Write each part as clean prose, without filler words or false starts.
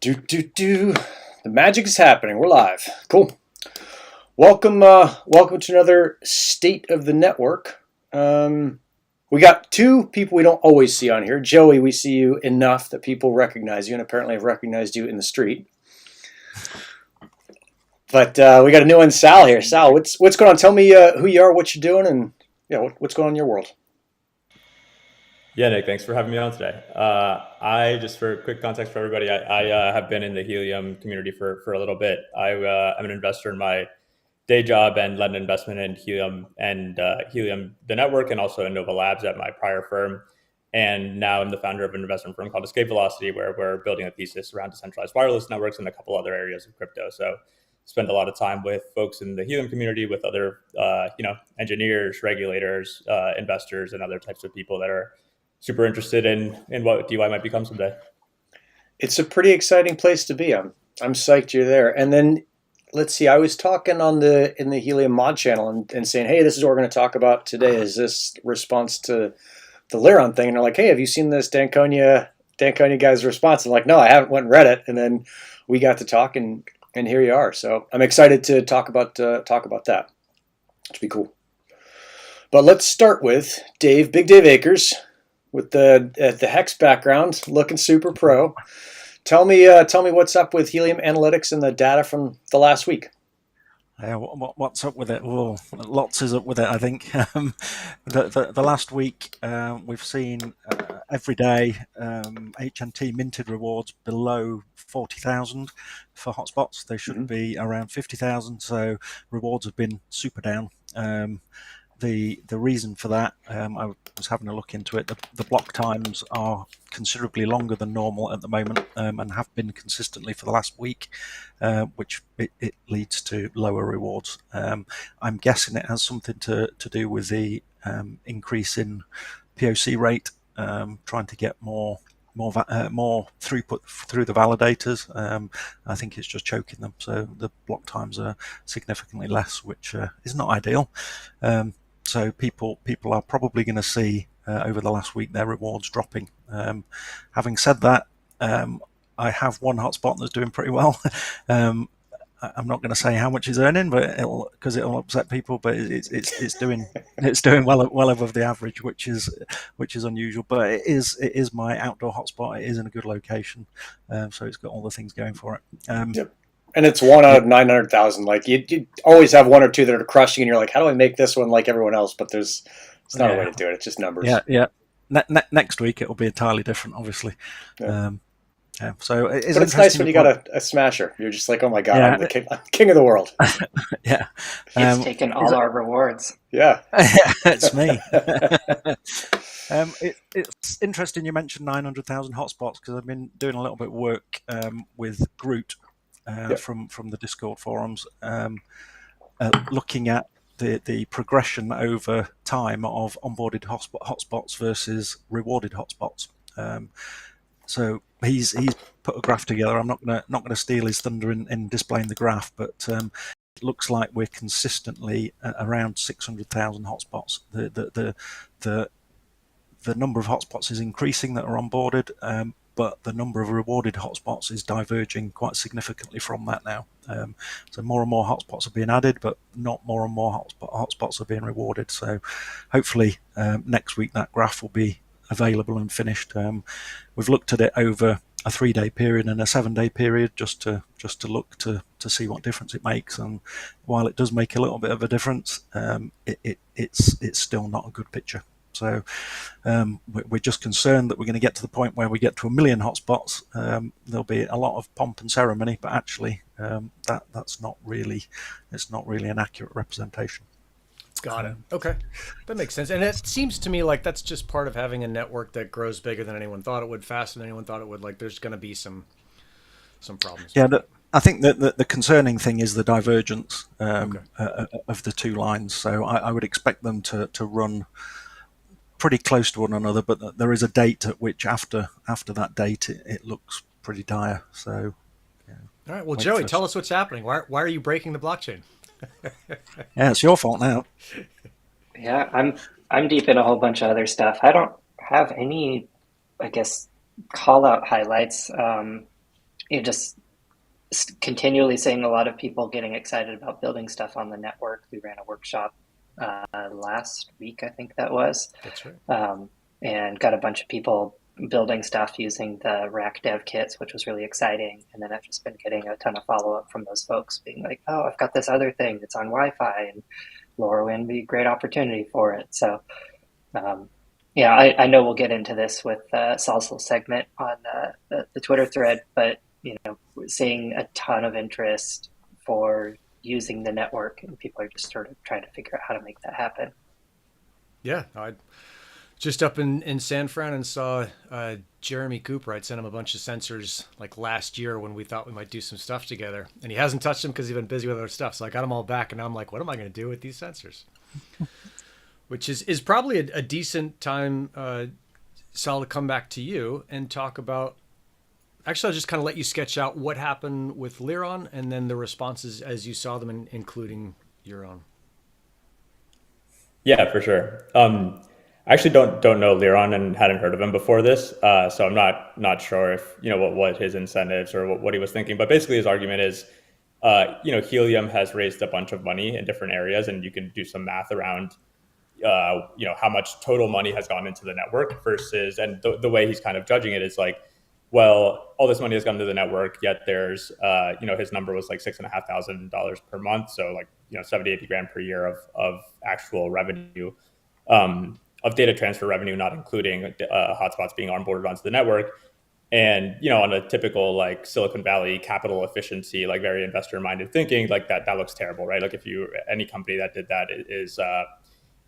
Do. The magic is happening. We're live. Cool. Welcome to another State of the Network. We got two people we don't always see on here. Joey, we see you enough that people recognize you, and apparently have recognized you in the street. But we got a new one, Sal here. Sal, what's going on? Tell me who you are, what you're doing, and what's going on in your world. Yeah, Nick, thanks for having me on today. Just for quick context for everybody, I have been in the Helium community for a little bit. I'm an investor in my day job and led an investment in Helium Helium, the network, and also in Nova Labs at my prior firm. And now I'm the founder of an investment firm called Escape Velocity, where we're building a thesis around decentralized wireless networks and a couple other areas of crypto. So spend a lot of time with folks in the Helium community, with other, engineers, regulators, investors, and other types of people that are super interested in what DeFi might become someday. It's a pretty exciting place to be. I'm psyched you're there. And then let's see. I was talking in the Helium mod channel and saying, hey, this is what we're going to talk about today. Is this response to the LoRaWAN thing? And they're like, hey, have you seen this Dan Konya guy's response? I'm like, no, I haven't went and read it. And then we got to talk, and here you are. So I'm excited to talk about that. Which would be cool. But let's start with Big Dave Akers, with the Hex background, looking super pro. Tell me what's up with Helium Analytics and the data from the last week. What's up with it? Well, lots is up with it, I think. The last week, we've seen every day HNT minted rewards below 40,000 for hotspots. They should be around 50,000, so rewards have been super down. The reason for that, I was having a look into it. The block times are considerably longer than normal at the moment, and have been consistently for the last week, which it leads to lower rewards. I'm guessing it has something to do with the increase in POC rate, trying to get more throughput through the validators. I think it's just choking them, so the block times are significantly less, which is not ideal. So people are probably going to see over the last week their rewards dropping. Having said that, I have one hotspot that's doing pretty well. I'm not going to say how much he's earning, but it'll upset people. But it's doing well above the average, which is unusual. But it is my outdoor hotspot. It is in a good location, so it's got all the things going for it. Yep. And it's one out of 900,000. Like you always have one or two that are crushing, and you're like, how do I make this one like everyone else? But it's not a way to do it. It's just numbers. Yeah. Next week it'll be entirely different, obviously. Yeah. So it's nice when you got a smasher. You're just like, oh my god, I'm the king of the world. Yeah, he's taken all our rewards. Yeah, it's me. It's interesting you mentioned 900,000 hotspots, because I've been doing a little bit of work with Groot from the Discord forums, looking at the progression over time of onboarded hotspots versus rewarded hotspots. So he's put a graph together. I'm not gonna steal his thunder in displaying the graph, but it looks like we're consistently around 600,000 hotspots. The number of hotspots is increasing that are onboarded, but the number of rewarded hotspots is diverging quite significantly from that now. So more and more hotspots are being added, but not more and more hotspots are being rewarded. So hopefully next week that graph will be available and finished. We've looked at it over a 3-day period and a 7-day period, just to look to see what difference it makes. And while it does make a little bit of a difference, it's still not a good picture. So we're just concerned that we're going to get to the point where we get to 1 million hotspots. There'll be a lot of pomp and ceremony, but actually it's not really an accurate representation. Got it. Okay. That makes sense. And it seems to me like that's just part of having a network that grows bigger than anyone thought it would, faster than anyone thought it would. Like there's going to be some problems. Yeah, I think that the concerning thing is the divergence of the two lines. So I would expect them to run pretty close to one another, but there is a date at which after that date it looks pretty dire. So yeah. All right. Well, Joey, tell us what's happening. Why are you breaking the blockchain? Yeah, it's your fault now. Yeah, I'm deep in a whole bunch of other stuff. I don't have any, I guess, call out highlights. just continually seeing a lot of people getting excited about building stuff on the network. We ran a workshop last week, I think that was. That's right. And got a bunch of people building stuff using the rack dev kits, which was really exciting. And then I've just been getting a ton of follow up from those folks being like, oh, I've got this other thing that's on Wi-Fi, and LoRaWAN would be a great opportunity for it. So yeah, I know we'll get into this with Sal's little segment on the Twitter thread, but we're seeing a ton of interest for using the network, and people are just sort of trying to figure out how to make that happen. Yeah, I just up in San Fran and saw Jeremy Cooper. I'd sent him a bunch of sensors like last year when we thought we might do some stuff together, and he hasn't touched them because he's been busy with other stuff. So I got them all back, and now I'm like, what am I going to do with these sensors? Which is probably a decent time, Sal, to come back to you and talk about. Actually, I'll just kind of let you sketch out what happened with LoRaWAN and then the responses as you saw them, including your own. Yeah, for sure. I actually don't know LoRaWAN and hadn't heard of him before this, so I'm not sure if what his incentives or what he was thinking. But basically, his argument is, Helium has raised a bunch of money in different areas, and you can do some math around, how much total money has gone into the network versus, and the way he's kind of judging it is like, well, all this money has gone to the network, yet there's, his number was like $6,500 per month. So like, 70, 80 grand per year of actual revenue, of data transfer revenue, not including hotspots being onboarded onto the network. And, on a typical like Silicon Valley capital efficiency, like very investor minded thinking, like that looks terrible, right? Like if any company that did that is,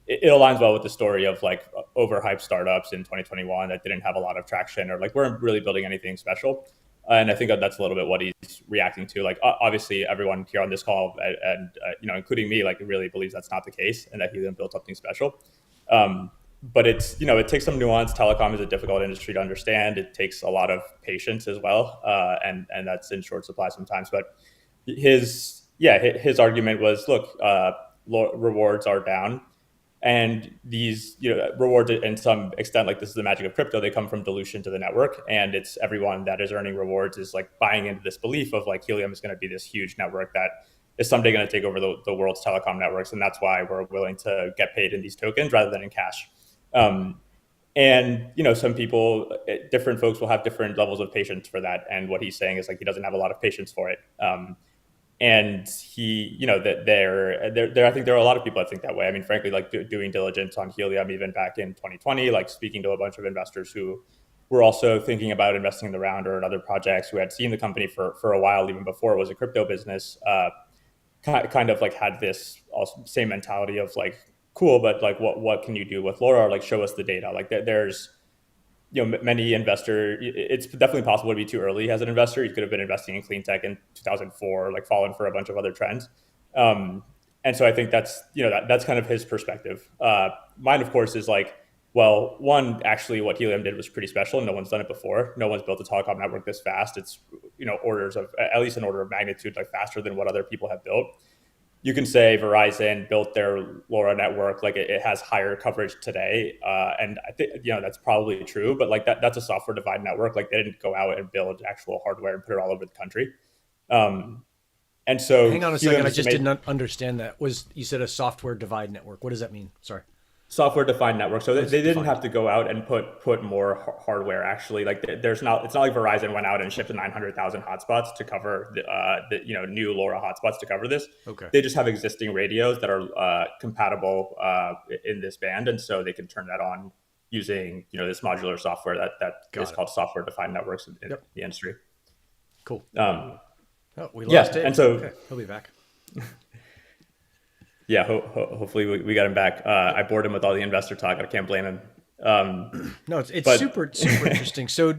it aligns well with the story of like overhyped startups in 2021 that didn't have a lot of traction or like weren't really building anything special. And I think that's a little bit what he's reacting to. Like obviously everyone here on this call and including me, like really believes that's not the case and that Helium built something special. But it's, it takes some nuance. Telecom is a difficult industry to understand. It takes a lot of patience as well. And that's in short supply sometimes. But his argument was, look, rewards are down. And these rewards, in some extent, like this is the magic of crypto, they come from dilution to the network. And it's everyone that is earning rewards is like buying into this belief of like Helium is going to be this huge network that is someday going to take over the world's telecom networks. And that's why we're willing to get paid in these tokens rather than in cash. And, some people, different folks will have different levels of patience for that. And what he's saying is like he doesn't have a lot of patience for it. And he, I think there are a lot of people that think that way. I mean, frankly, like doing diligence on Helium, even back in 2020, like speaking to a bunch of investors who were also thinking about investing in the round or in other projects who had seen the company for a while, even before it was a crypto business, kind of like had this same mentality of like, cool, but like, what can you do with LoRa? Like, show us the data. Like there's, many investors, it's definitely possible to be too early as an investor. You could have been investing in clean tech in 2004, like fallen for a bunch of other trends. And so I think that's, that's kind of his perspective. Mine, of course, is like, well, one, actually what Helium did was pretty special. No one's done it before. No one's built a telecom network this fast. It's, orders of, at least an order of magnitude, like faster than what other people have built. You can say Verizon built their LoRa network, like it has higher coverage today. And I think, that's probably true, but like that's a software defined network. Like they didn't go out and build actual hardware and put it all over the country. And so hang on a second. I just didn't understand that. You said a software divide network. What does that mean? Sorry. Software defined network. So they didn't have to go out and put more hardware. Actually, like it's not like Verizon went out and shipped 900,000 hotspots to cover the new LoRa hotspots to cover this. Okay. They just have existing radios that are compatible in this band, and so they can turn that on using this modular software that is called software defined networks in the industry. Cool. We yeah, lost Dave. And so okay. He'll be back. Yeah, hopefully we got him back. I bored him with all the investor talk. I can't blame him. No, it's super interesting. So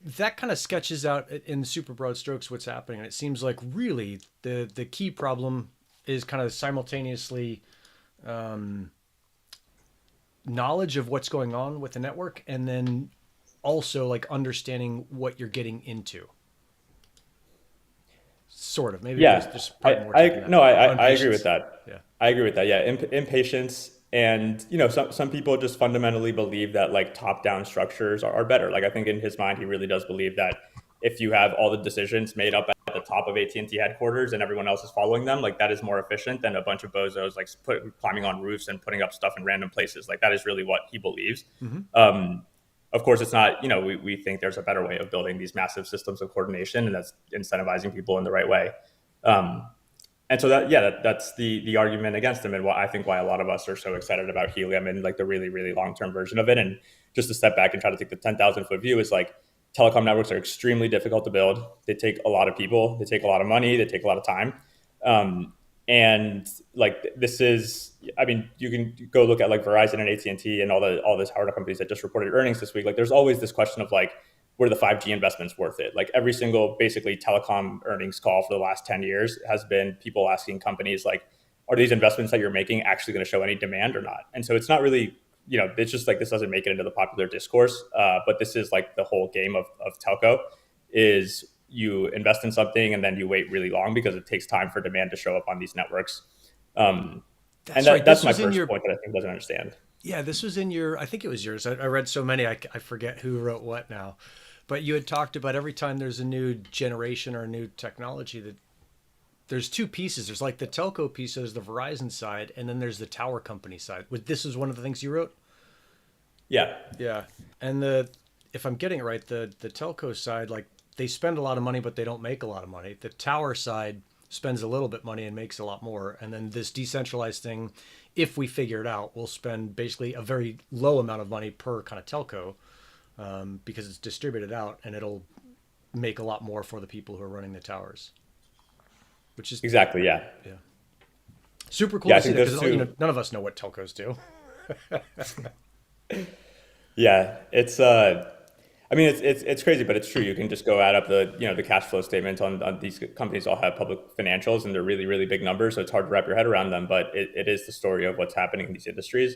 that kind of sketches out in super broad strokes what's happening. And it seems like really the key problem is kind of simultaneously knowledge of what's going on with the network and then also like understanding what you're getting into. Sort of, maybe. Yeah, there's probably more to that. I agree with that. Yeah, I agree with that. Yeah, impatience, and some people just fundamentally believe that like top-down structures are better. Like I think in his mind, he really does believe that if you have all the decisions made up at the top of AT&T headquarters and everyone else is following them, like that is more efficient than a bunch of bozos like climbing on roofs and putting up stuff in random places. Like that is really what he believes. Of course, it's not, we think there's a better way of building these massive systems of coordination, and that's incentivizing people in the right way. And so that's the argument against him, and why a lot of us are so excited about Helium and like the really, really long-term version of it. And just to step back and try to take the 10,000 foot view is like, telecom networks are extremely difficult to build. They take a lot of people, they take a lot of money, they take a lot of time. And like this is, I mean, you can go look at like Verizon and AT&T and all the tower companies that just reported earnings this week. Like there's always this question of like, were the 5G investments worth it? Like every single basically telecom earnings call for the last 10 years has been people asking companies like, are these investments that you're making actually going to show any demand or not? And so it's not really, it's just like this doesn't make it into the popular discourse. But this is like the whole game of telco is you invest in something and then you wait really long because it takes time for demand to show up on these networks. That's my first point that I think doesn't understand. Yeah, this was in I think it was yours. I read so many, I forget who wrote what now. But you had talked about every time there's a new generation or a new technology that there's two pieces. There's like the telco piece, there's the Verizon side, and then there's the tower company side. This is one of the things you wrote? Yeah. Yeah. And if I'm getting it right, the telco side, like they spend a lot of money, but they don't make a lot of money. The tower side spends a little bit money and makes a lot more. And then this decentralized thing, if we figure it out, we'll spend basically a very low amount of money per kind of telco because it's distributed out, and it'll make a lot more for the people who are running the towers. Which is exactly, yeah. Super cool to see that, because none of us know what telcos do. Yeah, it's it's crazy, but it's true. You can just go add up the cash flow statements on these companies. All have public financials, and they're really, really big numbers. So it's hard to wrap your head around them, but it is the story of what's happening in these industries.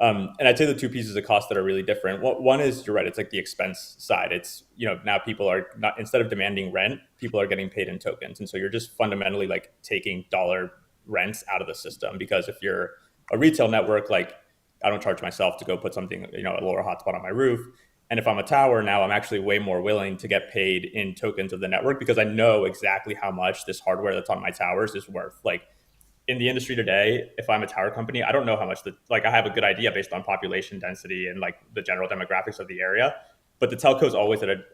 And I'd say the two pieces of cost that are really different. One is, you're right, it's like the expense side. It's, now people are not, instead of demanding rent, people are getting paid in tokens. And so you're just fundamentally like taking dollar rents out of the system, because if you're a retail network, like I don't charge myself to go put something, a lower hotspot on my roof. And if I'm a tower now, I'm actually way more willing to get paid in tokens of the network, because I know exactly how much this hardware that's on my towers is worth. Like in the industry today, if I'm a tower company, I don't know how much I have a good idea based on population density and like the general demographics of the area. But the telco is always at an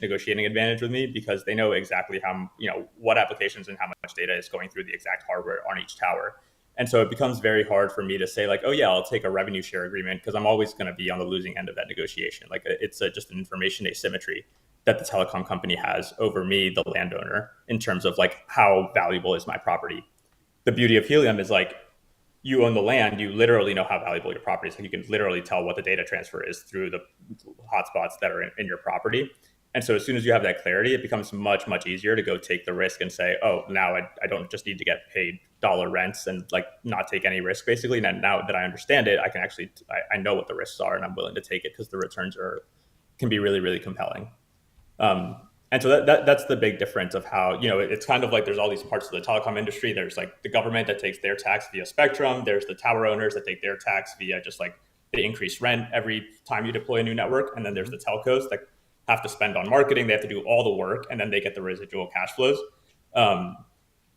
negotiating advantage with me, because they know exactly how, what applications and how much data is going through the exact hardware on each tower. And so it becomes very hard for me to say like, oh yeah, I'll take a revenue share agreement, because I'm always going to be on the losing end of that negotiation. Like it's just an information asymmetry that the telecom company has over me, the landowner, in terms of like how valuable is my property. The beauty of Helium is like, you own the land, you literally know how valuable your property is. Like you can literally tell what the data transfer is through the hotspots that are in your property. And so as soon as you have that clarity, it becomes much, much easier to go take the risk and say, oh, now I don't just need to get paid dollar rents and like not take any risk, basically. And now that I understand it, I can actually, I know what the risks are, and I'm willing to take it because the returns can be really, really compelling. And so that's the big difference of how, it's kind of like there's all these parts of the telecom industry. There's like the government that takes their tax via spectrum. There's the tower owners that take their tax via just like the increased rent every time you deploy a new network. And then there's the telcos that have to spend on marketing. They have to do all the work, and then they get the residual cash flows.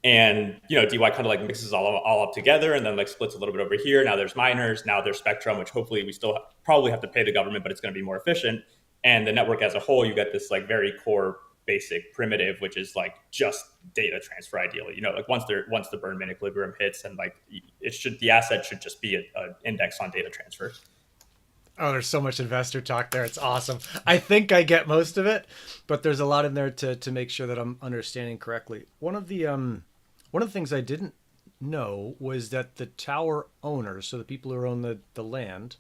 And DY kind of like mixes all up together, and then like splits a little bit over here. Now there's miners, now there's spectrum, which hopefully we still probably have to pay the government, but it's going to be more efficient. And the network as a whole, you get this like very core basic primitive, which is like just data transfer ideally. Like once the Bergman equilibrium hits, and like the asset should just be an index on data transfer. Oh, there's so much investor talk there. It's awesome. I think I get most of it, but there's a lot in there to make sure that I'm understanding correctly. One of the things I didn't know was that the tower owners, so the people who own the land,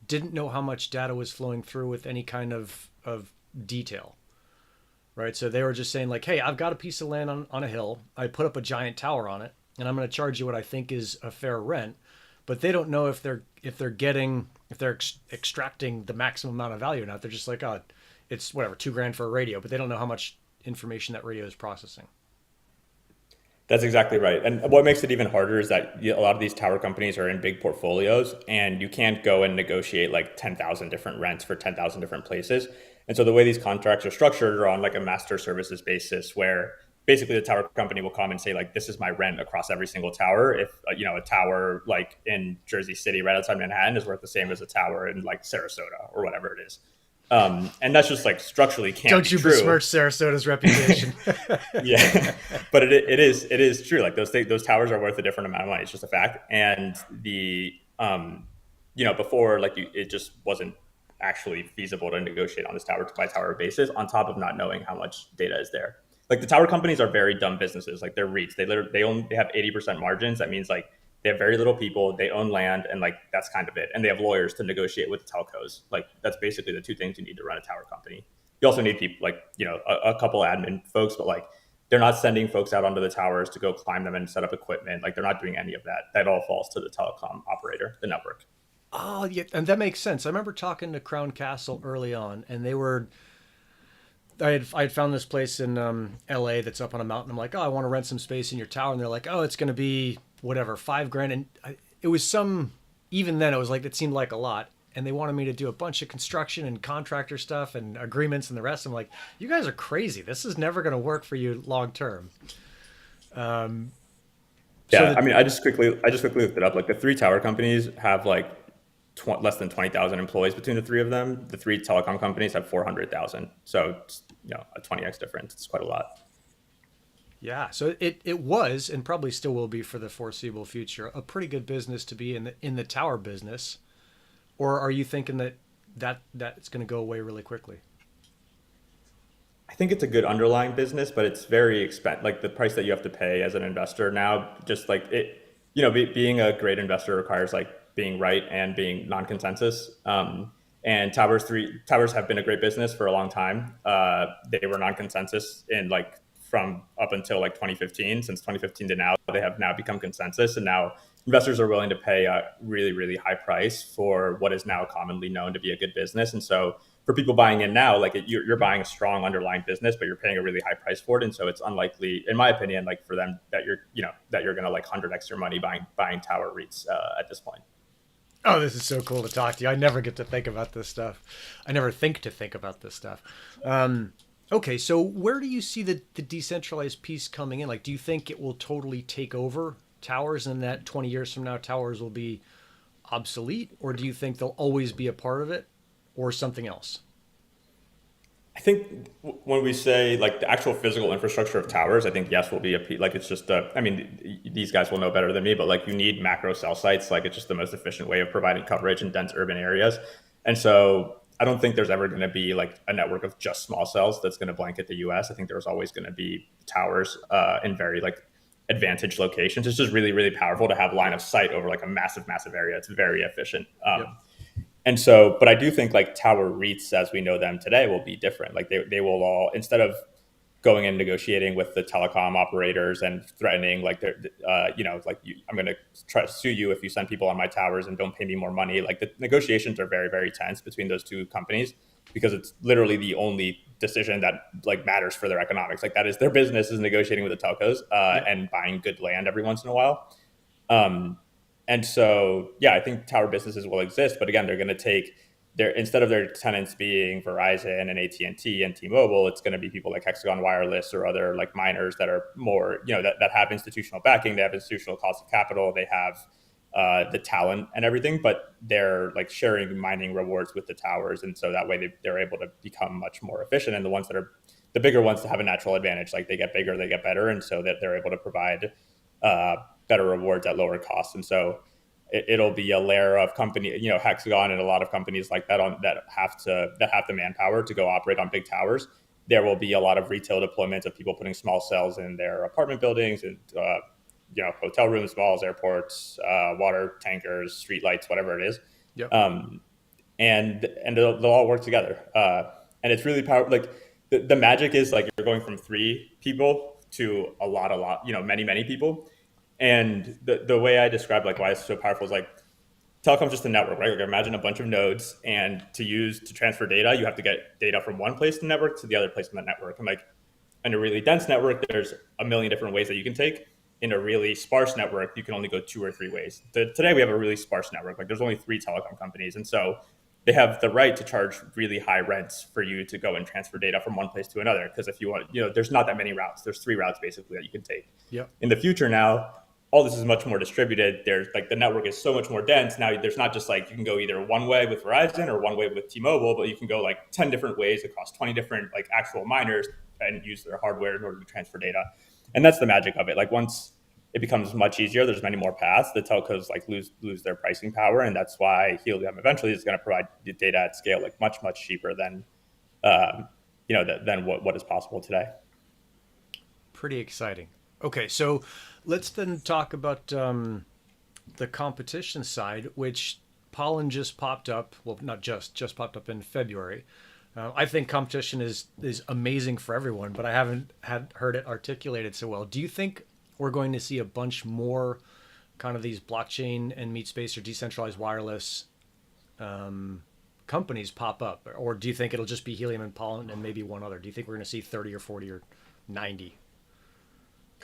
didn't know how much data was flowing through with any kind of detail, right? So they were just saying like, hey, I've got a piece of land on a hill. I put up a giant tower on it, and I'm going to charge you what I think is a fair rent. But they don't know if they're extracting the maximum amount of value or not. They're just like, oh, it's whatever, $2,000 for a radio, but they don't know how much information that radio is processing. That's exactly right. And what makes it even harder is that a lot of these tower companies are in big portfolios, and you can't go and negotiate like 10,000 different rents for 10,000 different places. And so the way these contracts are structured are on like a master services basis, where basically the tower company will come and say like, this is my rent across every single tower. If a tower like in Jersey City right outside Manhattan is worth the same as a tower in like Sarasota or whatever it is. And that's just like structurally can't Don't be you true. besmirch Sarasota's reputation. Yeah, but it is true. Like those towers are worth a different amount of money. It's just a fact. And before it just wasn't actually feasible to negotiate on this tower by tower basis, on top of not knowing how much data is there. Like the tower companies are very dumb businesses. Like they're REITs. They have 80% margins. That means like they have very little people. They own land, and like that's kind of it. And they have lawyers to negotiate with the telcos. Like that's basically the two things you need to run a tower company. You also need people like a couple admin folks, but like they're not sending folks out onto the towers to go climb them and set up equipment. Like they're not doing any of that. That all falls to the telecom operator, the network. Oh, yeah, and that makes sense. I remember talking to Crown Castle early on, and I had found this place in L.A. that's up on a mountain. I'm like, oh, I want to rent some space in your tower, and they're like, oh, it's going to be whatever, $5,000, and it was even then it was like it seemed like a lot, and they wanted me to do a bunch of construction and contractor stuff and agreements and the rest. I'm like, you guys are crazy. This is never going to work for you long term. I just quickly looked it up. Like the three tower companies have like less than 20,000 employees between the three of them. The three telecom companies have 400,000. So it's, a 20x difference. It's quite a lot. Yeah, so it was, and probably still will be for the foreseeable future, a pretty good business to be in the tower business. Or are you thinking that it's going to go away really quickly? I think it's a good underlying business, but it's very expensive. Like the price that you have to pay as an investor now, just like it, being a great investor requires like being right and being non-consensus. And towers have been a great business for a long time. They were non-consensus from up until like 2015. Since 2015 to now, they have now become consensus, and now investors are willing to pay a really, really high price for what is now commonly known to be a good business. And so for people buying in now, like you're buying a strong underlying business, but you're paying a really high price for it. And so it's unlikely, in my opinion, like for them that you're going to like 100x your money buying tower REITs at this point. Oh, this is so cool to talk to you. I never get to think about this stuff. I never think about this stuff. Okay, so where do you see the decentralized piece coming in? Like, do you think it will totally take over towers and that 20 years from now towers will be obsolete? Or do you think they'll always be a part of it or something else? I think when we say like the actual physical infrastructure of towers, I think yes, will be like it's just these guys will know better than me, but like you need macro cell sites. Like it's just the most efficient way of providing coverage in dense urban areas. And so I don't think there's ever going to be like a network of just small cells that's going to blanket the US. I think there's always going to be towers in very like advantaged locations. It's just really, really powerful to have line of sight over like a massive, massive area. It's very efficient. Yep. And so, but I do think like tower REITs as we know them today will be different. Like they will all, instead of going and negotiating with the telecom operators and threatening like I'm going to try to sue you if you send people on my towers and don't pay me more money. Like the negotiations are very, very tense between those two companies because it's literally the only decision that like matters for their economics. Like that is their business is negotiating with the telcos and buying good land every once in a while. And so, yeah, I think tower businesses will exist, but again, they're going to take instead of their tenants being Verizon and AT&T and T-Mobile, it's going to be people like Hexagon Wireless or other like miners that are more, that have institutional backing, they have institutional cost of capital, they have the talent and everything, but they're like sharing mining rewards with the towers. And so that way they're able to become much more efficient. And the ones that are the bigger ones to have a natural advantage, like they get bigger, they get better. And so that they're able to provide better rewards at lower costs. And so it'll be a layer of company, Hexagon and a lot of companies like that that have the manpower to go operate on big towers. There will be a lot of retail deployments of people putting small cells in their apartment buildings and hotel rooms, malls, airports, water tankers, street lights, whatever it is. Yep. And they'll all work together. And it's really powerful. Like the magic is like you're going from 3 people to a lot, many people. And the way I describe like why it's so powerful is like telecom's just a network, right? Like imagine a bunch of nodes, and to transfer data, you have to get data from one place in the network to the other place in the network. And like in a really dense network, there's a million different ways that you can take. In a really sparse network, you can only go 2 or 3 ways. Today we have a really sparse network. Like there's only 3 telecom companies. And so they have the right to charge really high rents for you to go and transfer data from one place to another. Because if you want, there's not that many routes. There's 3 routes basically that you can take. Yep. In the future now, all this is much more distributed. There's like the network is so much more dense. Now there's not just like you can go either one way with Verizon or one way with T-Mobile, but you can go like 10 different ways across 20 different like actual miners and use their hardware in order to transfer data. And that's the magic of it. Like once it becomes much easier, there's many more paths. The telcos like lose their pricing power, and that's why Helium eventually is going to provide data at scale like much cheaper than than what is possible today. Pretty exciting. Okay, so let's then talk about the competition side, which Pollen just popped up. Well, not just popped up in February. I think competition is amazing for everyone, but I haven't heard it articulated so well. Do you think we're going to see a bunch more kind of these blockchain and meat space or decentralized wireless companies pop up? Or do you think it'll just be Helium and Pollen and maybe one other? Do you think we're going to see 30 or 40 or 90?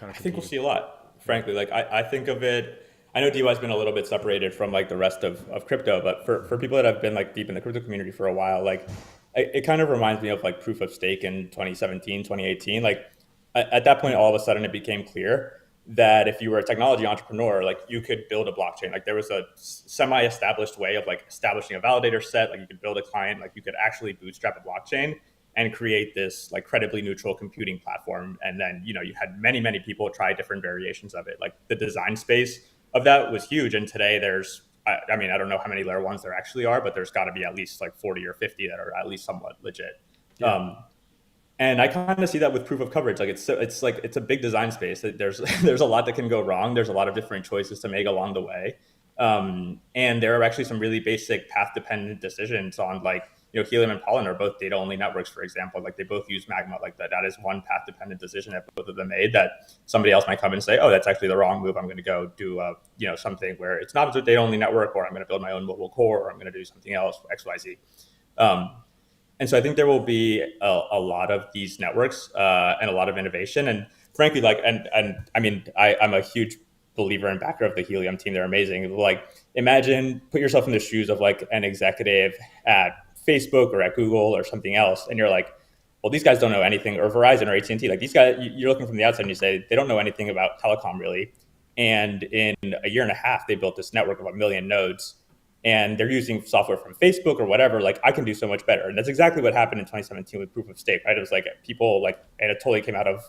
I think we'll see a lot, frankly. Like I think of it, I know DY's been a little bit separated from like the rest of crypto, but for people that have been like deep in the crypto community for a while, like it kind of reminds me of like proof of stake in 2017, 2018. Like at that point, all of a sudden it became clear that if you were a technology entrepreneur, like you could build a blockchain. Like there was a semi-established way of like establishing a validator set. Like you could build a client, like you could actually bootstrap a blockchain and create this like credibly neutral computing platform. And then, you had many people try different variations of it. Like the design space of that was huge. And today there's, I mean, I don't know how many layer ones there actually are, but there's got to be at least like 40 or 50 that are at least somewhat legit. Yeah. And I kind of see that with proof of coverage. Like it's a big design space. There's a lot that can go wrong. There's a lot of different choices to make along the way. And there are actually some really basic path dependent decisions on like, Helium and Pollen are both data only networks, for example. Like they both use Magma. Like that is one path dependent decision that both of them made that somebody else might come and say, oh, that's actually the wrong move. I'm going to go do something where it's not a data only network, or I'm going to build my own mobile core, or I'm going to do something else, X, Y, Z. And so I think there will be a lot of these networks and a lot of innovation. And frankly, like, and I mean, I'm a huge believer and backer of the Helium team. They're amazing. Like, imagine, put yourself in the shoes of like an executive at Facebook or at Google or something else, and you're like, well, these guys don't know anything, or Verizon or AT&T. Like these guys, you're looking from the outside and you say they don't know anything about telecom really. And in a year and a half, they built this network of 1 million nodes. And they're using software from Facebook or whatever. Like I can do so much better. And that's exactly what happened in 2017 with proof of stake, right? It was like people like, and it totally came out of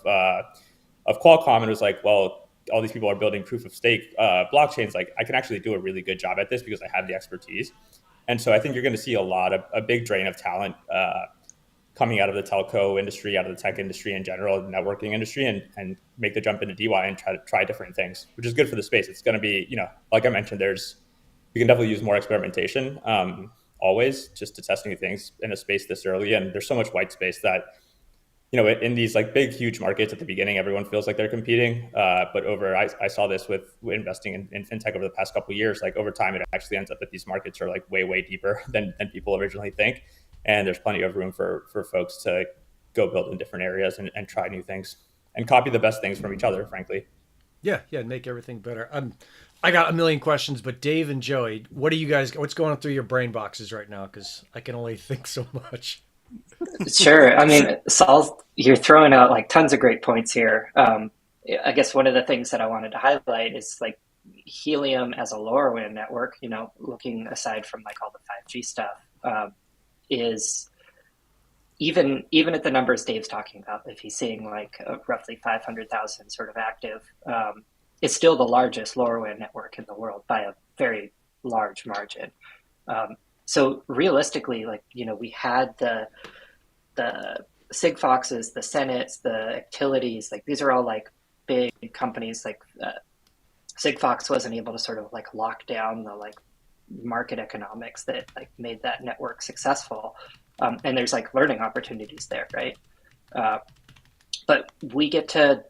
Qualcomm, and it was like, well, all these people are building proof of stake blockchains. Like I can actually do a really good job at this because I have the expertise. And so I think you're going to see a big drain of talent coming out of the telco industry, out of the tech industry in general, the networking industry, and make the jump into DY and try different things, which is good for the space. It's going to be, like I mentioned, we can definitely use more experimentation always just to test new things in a space this early. And there's so much white space that, in these like big, huge markets at the beginning, everyone feels like they're competing. But I saw this with investing in fintech over the past couple of years, like over time, it actually ends up that these markets are like way, way deeper than people originally think. And there's plenty of room for folks to go build in different areas and try new things and copy the best things from each other, frankly. Yeah, make everything better. I got a million questions, but Dave and Joey, what's going on through your brain boxes right now? Because I can only think so much. Sure. I mean, Saul, you're throwing out like tons of great points here. I guess one of the things that I wanted to highlight is like Helium as a LoRaWAN network, looking aside from like all the 5G stuff, is even at the numbers Dave's talking about, if he's seeing like roughly 500,000 sort of active, it's still the largest LoRaWAN network in the world by a very large margin. So realistically, like, we had the Sigfoxes, the Senates, the Actilities, like these are all like big companies. Like Sigfox wasn't able to sort of like lock down the like market economics that like made that network successful. And there's like learning opportunities there, right? But we get to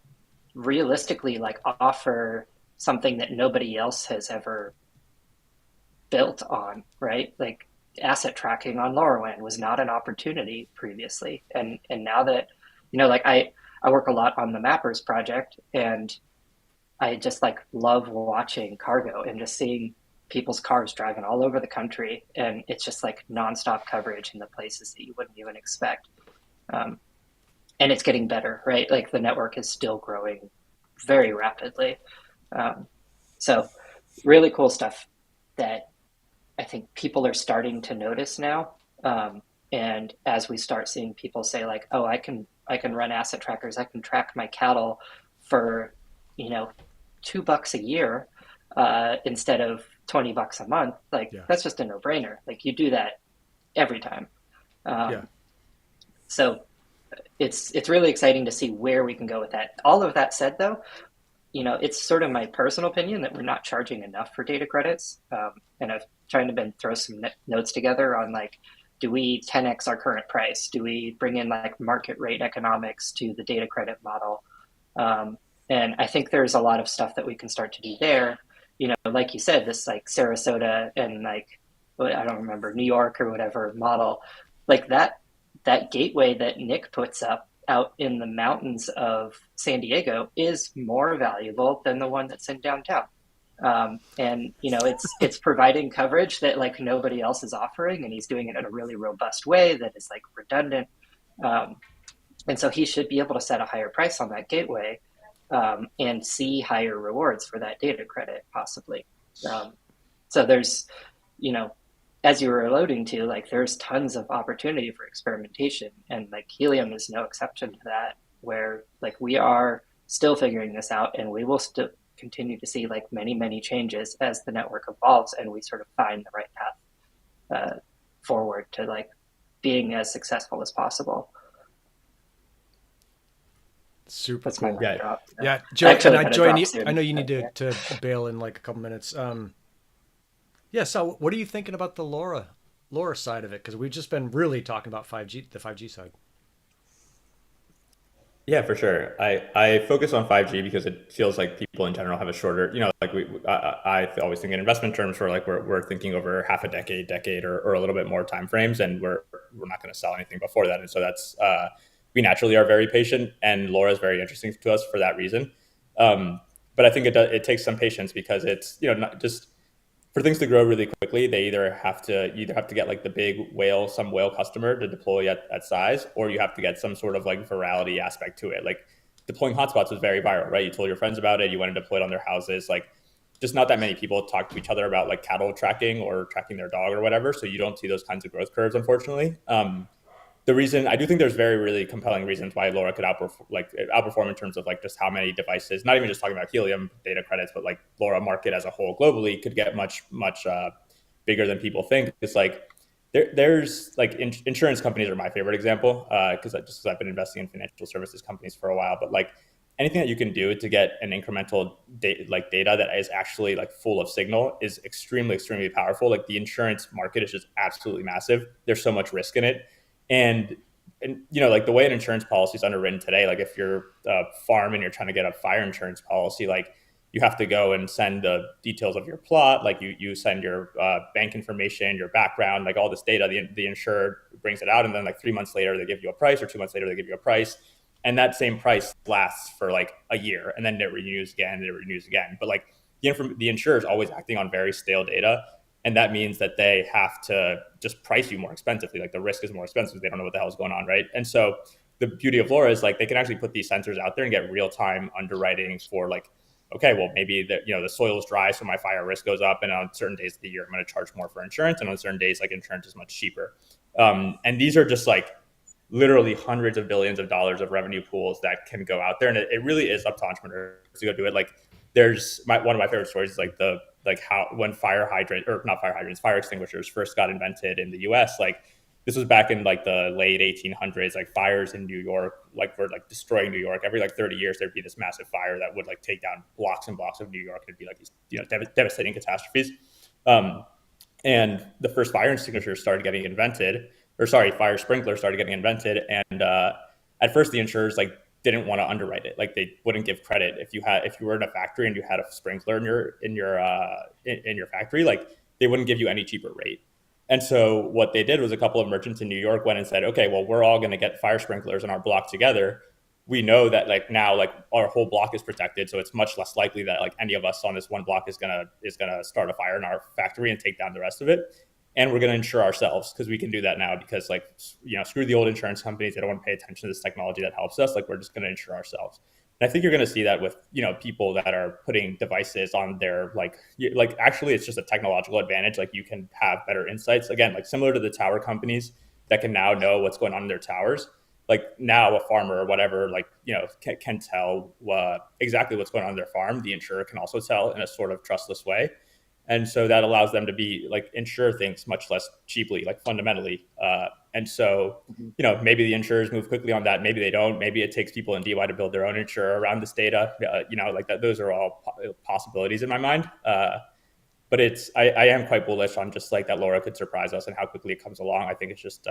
realistically like offer something that nobody else has ever built on, right? Like asset tracking on LoRaWAN was not an opportunity previously. And now that, like I work a lot on the Mappers project, and I just like love watching Cargo and just seeing people's cars driving all over the country, and it's just like nonstop coverage in the places that you wouldn't even expect. Um, and it's getting better, right? Like the network is still growing very rapidly. Um, so really cool stuff that I think people are starting to notice now. And as we start seeing people say like, oh, I can run asset trackers, I can track my cattle for, you know, $2 a year instead of $20 a month. Like Yeah. that's just a no brainer. Like you do that every time. Yeah. So it's really exciting to see where we can go with that. All of that said, though, you know, it's sort of my personal opinion that we're not charging enough for data credits. And I've tried to throw some notes together on like, do we 10x our current price? Do we bring in like market rate economics to the data credit model? And I think there's a lot of stuff that we can start to do there. You know, like you said, this like Sarasota and like, I don't remember, New York or whatever model, like that gateway that Nick puts up out in the mountains of San Diego is more valuable than the one that's in downtown. And you know, it's providing coverage that like nobody else is offering, and he's doing it in a really robust way that is like redundant. Um, and so he should be able to set a higher price on that gateway and see higher rewards for that data credit, possibly. So there's, you know, as you were alluding to, like there's tons of opportunity for experimentation, and like Helium is no exception to that, where like we are still figuring this out, and we will still continue to see like many changes as the network evolves and we sort of find the right path forward to like being as successful as possible. Super That's cool. my mic drop. Yeah, Joe, Actually, and gotta Joy, drop soon, I know you need but, to bail in like a couple minutes. Yeah, so what are you thinking about the LoRa side of it? Because we've just been really talking about 5G, the 5G side. Yeah, for sure. I focus on 5G because it feels like people in general have a shorter, like I always think in investment terms where like we're thinking over half a decade or a little bit more time frames, and we're not going to sell anything before that. And so that's we naturally are very patient, and LoRa is very interesting to us for that reason. But I think it takes some patience because it's, not just for things to grow really quickly, they either have to get like the big whale, some whale customer to deploy at size, or you have to get some sort of like virality aspect to it. Like deploying hotspots was very viral, right? You told your friends about it, you went and deployed on their houses. Like just not that many people talk to each other about like cattle tracking or tracking their dog or whatever. So you don't see those kinds of growth curves, unfortunately. The reason I do think there's very really compelling reasons why LoRa could outperform in terms of like just how many devices, not even just talking about Helium data credits, but like LoRa market as a whole globally could get much bigger than people think. It's like there's like insurance companies are my favorite example because I've been investing in financial services companies for a while, but like anything that you can do to get an incremental data that is actually like full of signal is extremely powerful. Like the insurance market is just absolutely massive. There's so much risk in it. And like the way an insurance policy is underwritten today, like if you're a farm and you're trying to get a fire insurance policy, like you have to go and send the details of your plot, like you send your bank information, your background, like all this data, the insured brings it out, and then like 3 months later they give you a price, or 2 months later they give you a price, and that same price lasts for like a year, and then it renews again. But like the insurer is always acting on very stale data. And that means that they have to just price you more expensively. Like the risk is more expensive. They don't know what the hell is going on, right? And so the beauty of LoRa is like they can actually put these sensors out there and get real time underwriting for like, okay, well maybe the soil is dry, so my fire risk goes up, and on certain days of the year I'm going to charge more for insurance, and on certain days like insurance is much cheaper. And these are just like literally hundreds of billions of dollars of revenue pools that can go out there, and it really is up to entrepreneurs to go do it. Like there's one of my favorite stories is like how when fire extinguishers first got invented in the US, like this was back in like the late 1800s, like fires in New York, like were like destroying New York. Every like 30 years, there'd be this massive fire that would like take down blocks and blocks of New York. It'd be like these, devastating catastrophes. And the first fire sprinklers started getting invented. And at first the insurers like didn't want to underwrite it. Like they wouldn't give credit if you were in a factory and you had a sprinkler in your factory, like they wouldn't give you any cheaper rate. And so what they did was a couple of merchants in New York went and said, okay, well, we're all going to get fire sprinklers in our block together. we know that like now like our whole block is protected, so it's much less likely that like any of us on this one block is gonna start a fire in our factory and take down the rest of it. And we're gonna insure ourselves because we can do that now because like screw the old insurance companies, they don't want to pay attention to this technology that helps us. Like we're just gonna insure ourselves. And I think you're going to see that with people that are putting devices on their like actually it's just a technological advantage. Like you can have better insights again, like similar to the tower companies that can now know what's going on in their towers. Like now a farmer or whatever can tell exactly what's going on in their farm. The insurer can also tell in a sort of trustless way. And so that allows them to be like insure things much less cheaply, like fundamentally. And so, maybe the insurers move quickly on that. Maybe they don't. Maybe it takes people in DY to build their own insurer around this data. Like that. Those are all possibilities in my mind. But I am quite bullish on just like that LoRa could surprise us and how quickly it comes along. I think it's just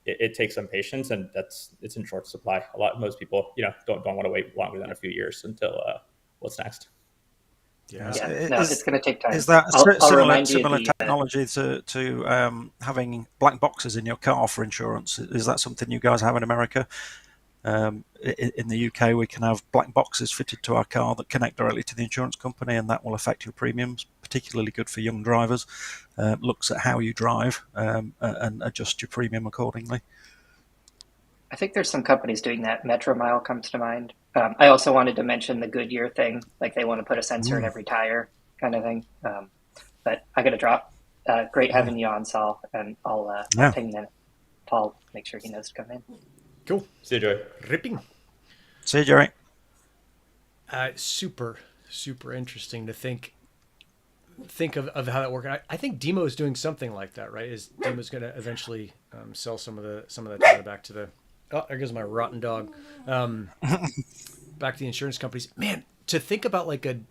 it takes some patience, and it's in short supply. Most people don't want to wait longer than a few years until what's next. No, it's going to take time. Is that I'll similar technology to having black boxes in your car for insurance? Is that something you guys have in America? In the UK, we can have black boxes fitted to our car that connect directly to the insurance company, and that will affect your premiums. Particularly good for young drivers. Looks at how you drive and adjust your premium accordingly. I think there's some companies doing that. Metromile comes to mind. I also wanted to mention the Goodyear thing, like they want to put a sensor in every tire kind of thing. But I got to drop. Great having you on, Saul, and I'll ping then Paul, make sure he knows to come in. Cool. See you, Joey. Ripping. See you, Jerry. Super, super interesting to think of how that works. I think Demo is doing something like that, right? Is Demo's going to eventually sell some of the data back to the there goes my rotten dog. Back to the insurance companies. Man, to think about like a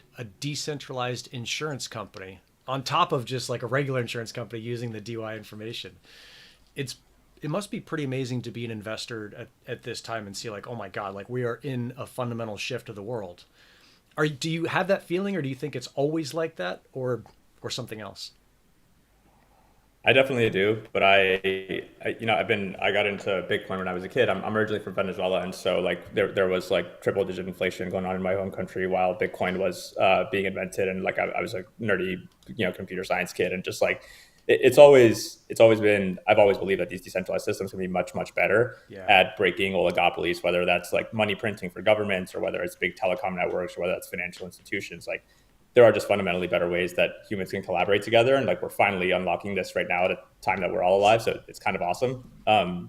decentralized insurance company on top of just like a regular insurance company using the DY information, it must be pretty amazing to be an investor at this time and see like, oh my God, like we are in a fundamental shift of the world. Do you have that feeling, or do you think it's always like that, or something else? I definitely do, but I got into Bitcoin when I was a kid. I'm originally from Venezuela, and so like there was like triple digit inflation going on in my home country while Bitcoin was being invented, and like I was a nerdy computer science kid, and just like it's always been, I've always believed that these decentralized systems can be much better at breaking oligopolies, whether that's like money printing for governments or whether it's big telecom networks or whether that's financial institutions. Like there are just fundamentally better ways that humans can collaborate together. And like, we're finally unlocking this right now at a time that we're all alive. So it's kind of awesome. I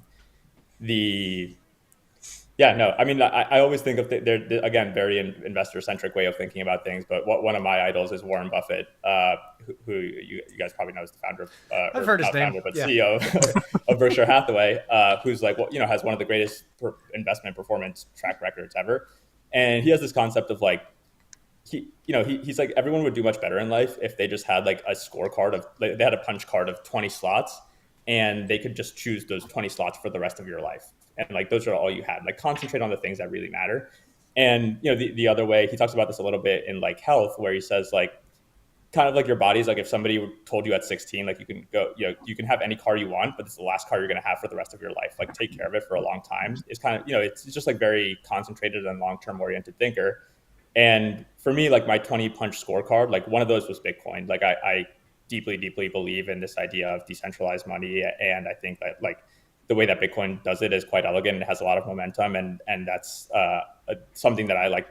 always think of they're again, very investor-centric way of thinking about things. But one of my idols is Warren Buffett, who you guys probably know is the founder of, I've heard his name, but CEO of Berkshire Hathaway, who's like, has one of the greatest investment performance track records ever. And he has this concept of like, he's like, everyone would do much better in life if they just had like a scorecard of, like, they had a punch card of 20 slots and they could just choose those 20 slots for the rest of your life. And like, those are all you had. Like, concentrate on the things that really matter. And, the other way, he talks about this a little bit in like health, where he says like, kind of like your body's like, if somebody told you at 16, like you can go, you can have any car you want, but it's the last car you're going to have for the rest of your life. Like, take care of it for a long time. It's kind of, it's just like very concentrated and long-term oriented thinker. And for me, like my 20 punch scorecard, like one of those was Bitcoin. Like I deeply, deeply believe in this idea of decentralized money. And I think that like the way that Bitcoin does it is quite elegant. It has a lot of momentum. And that's something that I like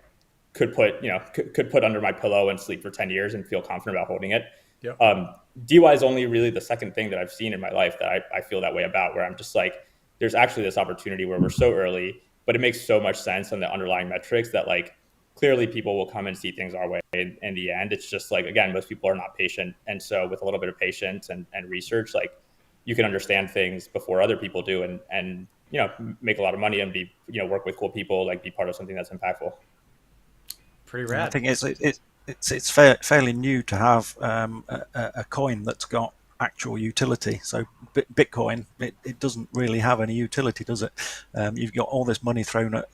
could put under my pillow and sleep for 10 years and feel confident about holding it. Yeah. DY is only really the second thing that I've seen in my life that I feel that way about, where I'm just like, there's actually this opportunity where we're so early, but it makes so much sense on the underlying metrics that like, clearly people will come and see things our way in the end. It's just like, again, most people are not patient. And so with a little bit of patience and research, like you can understand things before other people do and make a lot of money and be, work with cool people, like be part of something that's impactful. Pretty rad. I think it's fairly new to have a coin that's got actual utility. So Bitcoin, it doesn't really have any utility, does it? You've got all this money thrown at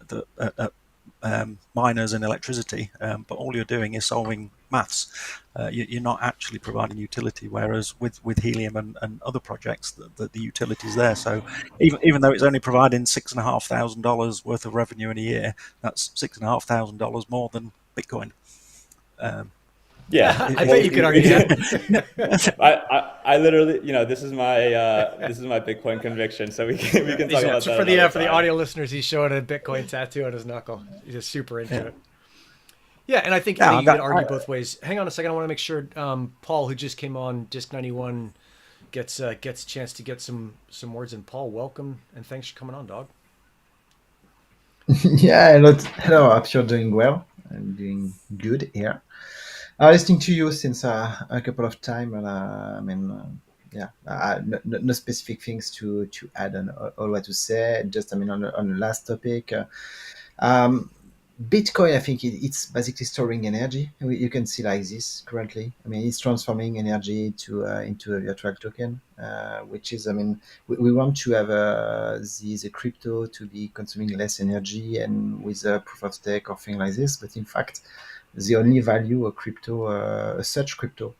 miners and electricity, but all you're doing is solving maths. You're not actually providing utility, whereas with Helium and other projects, the utility is there. So even though it's only providing $6,500 worth of revenue in a year, that's $6,500 more than Bitcoin. Yeah, I bet you could argue that. I literally, this is my Bitcoin conviction. So we can talk about that for another the time. audio listeners. He's showing a Bitcoin tattoo on his knuckle. He's just super into it. Yeah, and I think you could argue both ways. Hang on a second. I want to make sure Paul, who just came on Disc 91, gets a chance to get some words in. Paul, welcome and thanks for coming on, dog. Yeah, hello. I hope you're doing well. I'm doing good here. Listening to you since a couple of time, and no specific things to add on all what to say. Just on the last topic. Bitcoin, I think it's basically storing energy. You can see like this currently. It's transforming energy into a virtual token, which is, we want to have the crypto to be consuming less energy and with a proof of stake or thing like this. But in fact, the only value a crypto, such crypto,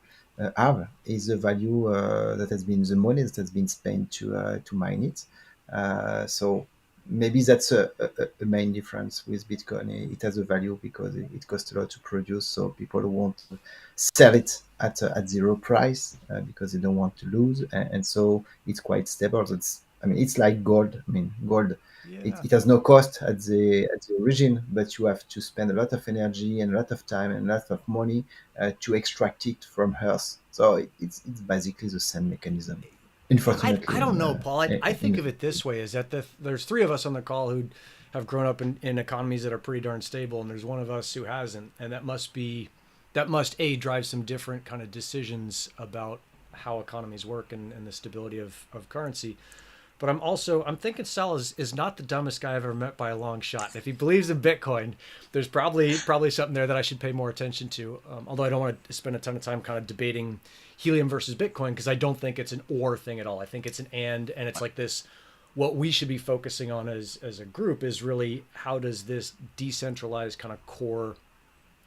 have is the value that has been the money that has been spent to mine it. So maybe that's a main difference with Bitcoin. It has a value because it costs a lot to produce, so people won't sell it at zero price because they don't want to lose, and so it's quite stable. It's like gold. Gold. Yeah. It has no cost at the origin, but you have to spend a lot of energy and a lot of time and a lot of money to extract it from Earth. So it's basically the same mechanism. Unfortunately, I don't know, Paul. I think of it this way: is that there's three of us on the call who have grown up in economies that are pretty darn stable, and there's one of us who hasn't, and that must drive some different kind of decisions about how economies work and the stability of currency. But I'm thinking Sal is not the dumbest guy I've ever met by a long shot. If he believes in Bitcoin, there's probably something there that I should pay more attention to. Although I don't want to spend a ton of time kind of debating Helium versus Bitcoin, because I don't think it's an or thing at all. I think it's an and it's like this. What we should be focusing on as a group is really how does this decentralized kind of core,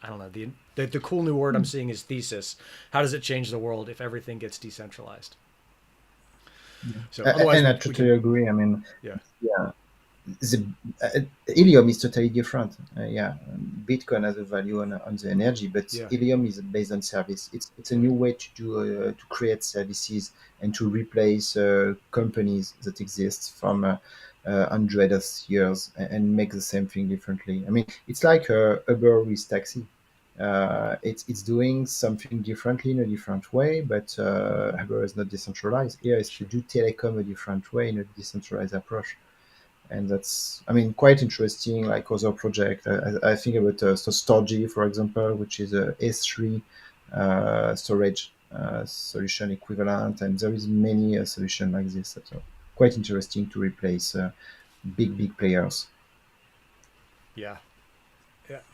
I don't know, the cool new word I'm seeing is thesis. How does it change the world if everything gets decentralized? So otherwise, I totally agree. Yeah. The Helium is totally different. Bitcoin has a value on the energy, but Helium is based on service. It's a new way to do to create services and to replace companies that exist from hundreds of years and make the same thing differently. It's like Uber with taxi. It's doing something differently in a different way, but Uber is not decentralized. Here is to do telecom a different way in a decentralized approach. And that's, quite interesting, like other project. I think about Storgy, for example, which is a S3 storage solution equivalent. And there is many solutions like this. So quite interesting to replace big players. Yeah,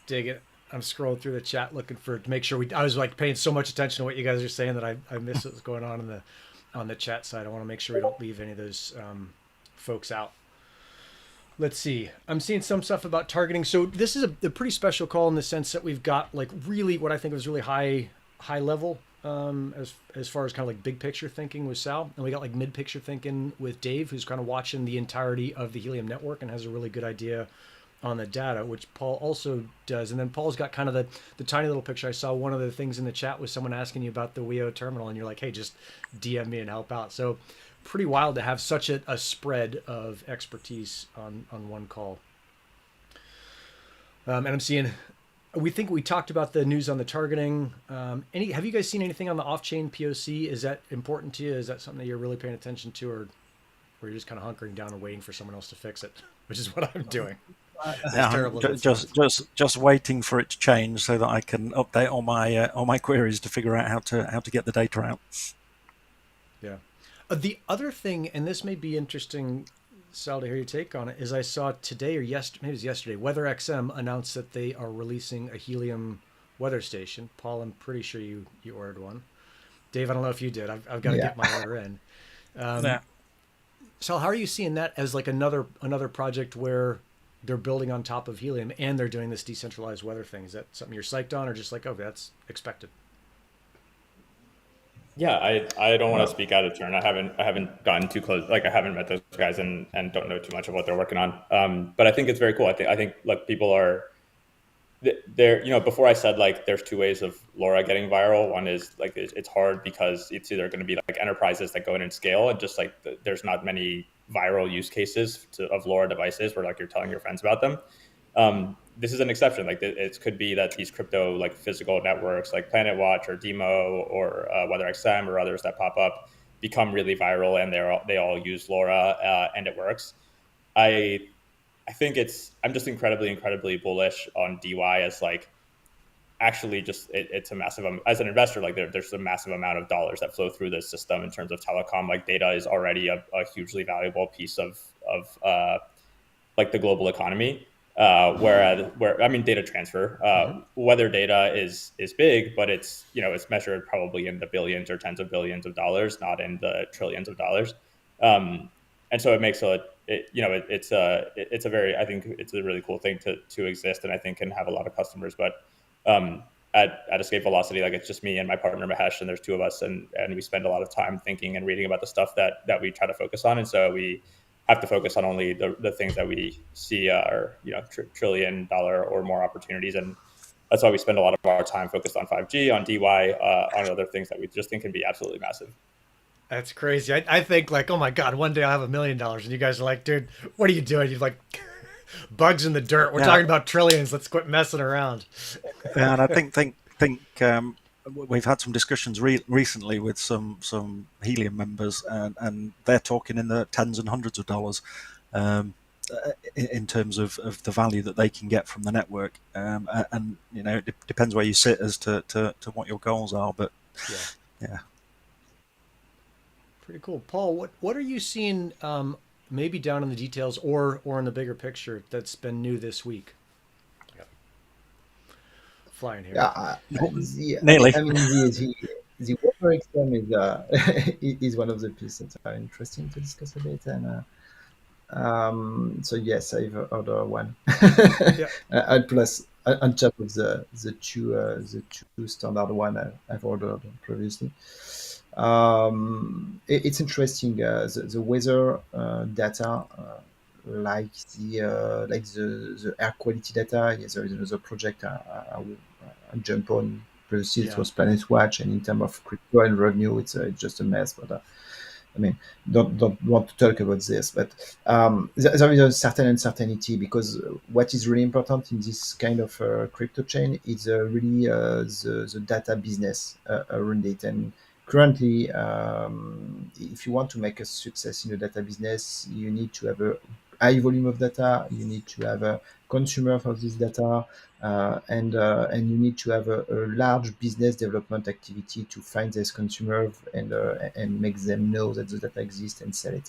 dig it. I'm scrolling through the chat looking to make sure I was like paying so much attention to what you guys are saying that I missed what's going on the chat side. I want to make sure we don't leave any of those folks out. Let's see. I'm seeing some stuff about targeting. So this is a pretty special call in the sense that we've got like really what I think was really high level as far as kind of like big picture thinking with Sal, and we got like mid picture thinking with Dave, who's kind of watching the entirety of the Helium network and has a really good idea on the data, which Paul also does. And then Paul's got kind of the tiny little picture. I saw one of the things in the chat was someone asking you about the WIO terminal, and you're like, hey, just DM me and help out. So pretty wild to have such a spread of expertise on one call. And I'm seeing, we talked about the news on the targeting. Have you guys seen anything on the off-chain POC? Is that important to you? Is that something that you're really paying attention to, or you're just kind of hunkering down and waiting for someone else to fix it, which is what I'm doing? Terrible. Just waiting for it to change so that I can update all my queries to figure out how to get the data out. Yeah. The other thing, and this may be interesting, Sal, to hear your take on it, is I saw today or yesterday, maybe it was yesterday, WeatherXM announced that they are releasing a Helium weather station. Paul, I'm pretty sure you ordered one. Dave, I don't know if you did. I've got to get my order in. Sal, how are you seeing that as like another project where they're building on top of Helium and they're doing this decentralized weather thing. Is that something you're psyched on, or just like, oh, that's expected? Yeah, I don't want to speak out of turn. I haven't gotten too close. Like I haven't met those guys and don't know too much of what they're working on. But I think it's very cool. I think like people are there. Before I said like there's two ways of LoRa getting viral. One is like it's hard because it's either going to be like enterprises that go in and scale, and just like there's not many viral use cases of LoRa devices where like you're telling your friends about them. This is an exception. Like it could be that these crypto like physical networks like Planet Watch or Demo or WeatherXM or others that pop up become really viral, and they all use LoRa and it works. I I think I'm just incredibly bullish on DY as like actually just it's a massive as an investor, like there's a massive amount of dollars that flow through this system in terms of telecom. Like data is already a hugely valuable piece of like the global economy. Where I mean data transfer, weather data is big, but it's measured probably in the billions or tens of billions of dollars, not in the trillions of dollars. And so it makes it's a very, I think it's a really cool thing to exist, and I think can have a lot of customers. But at Escape Velocity, like it's just me and my partner Mahesh, and there's two of us, and we spend a lot of time thinking and reading about the stuff that we try to focus on, and so we have to focus on only the things that we see are $1 trillion or more opportunities, and that's why we spend a lot of our time focused on 5G, on DY, on other things that we just think can be absolutely massive. That's crazy. I think like, oh my God, one day I'll have $1 million, and you guys are like, dude, what are you doing? You're like bugs in the dirt. We're talking about trillions. Let's quit messing around. And I think we've had some discussions recently with some Helium members, and they're talking in the tens and hundreds of dollars in terms of the value that they can get from the network. And it depends where you sit as to what your goals are. But yeah. Pretty cool. Paul, what are you seeing maybe down in the details or in the bigger picture that's been new this week? Flying here. Nearly. I mean, the weather exam is one of the pieces that are interesting to discuss a bit, and so yes, I've ordered one. And plus on top of the two standard one I've ordered previously. It's interesting. The weather data, like the air quality data. Yes, there is another project I will jump on. Previously, it was Planet Watch, and in terms of crypto and revenue, it's just a mess. But I mean, don't want to talk about this, but there is a certain uncertainty, because what is really important in this kind of crypto chain is really the data business around it. And currently, if you want to make a success in the data business, you need to have a high volume of data. You need to have a consumer for this data, and you need to have a large business development activity to find these consumers and make them know that the data exists and sell it.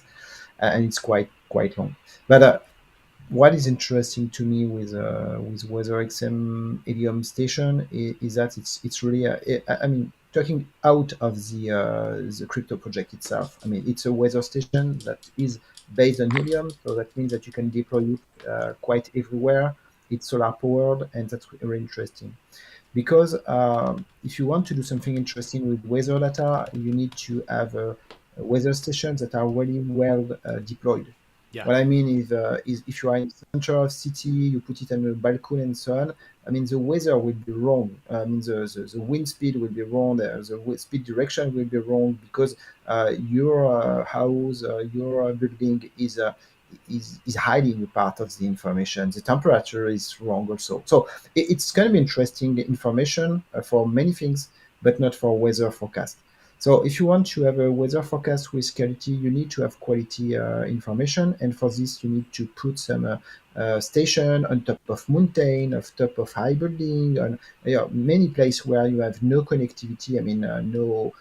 And it's quite long. But what is interesting to me with WeatherXM Helium Station is that it's really I mean, talking out of the crypto project itself. I mean, it's a weather station that is based on Helium, so that means that you can deploy it quite everywhere. It's solar powered, and that's really interesting. Because if you want to do something interesting with weather data, you need to have weather stations that are really well deployed. Yeah. What I mean is if you are in the center of city, you put it on a balcony and so on. I mean, the weather will be wrong. I mean, the wind speed will be wrong. The speed direction will be wrong, because your house, your building is hiding a part of the information. The temperature is wrong also. So it's going to be interesting information for many things, but not for weather forecast. So if you want to have a weather forecast with quality, you need to have quality information. And for this, you need to put some station on top of mountain, on top of high building, on many places where you have no connectivity. I mean, no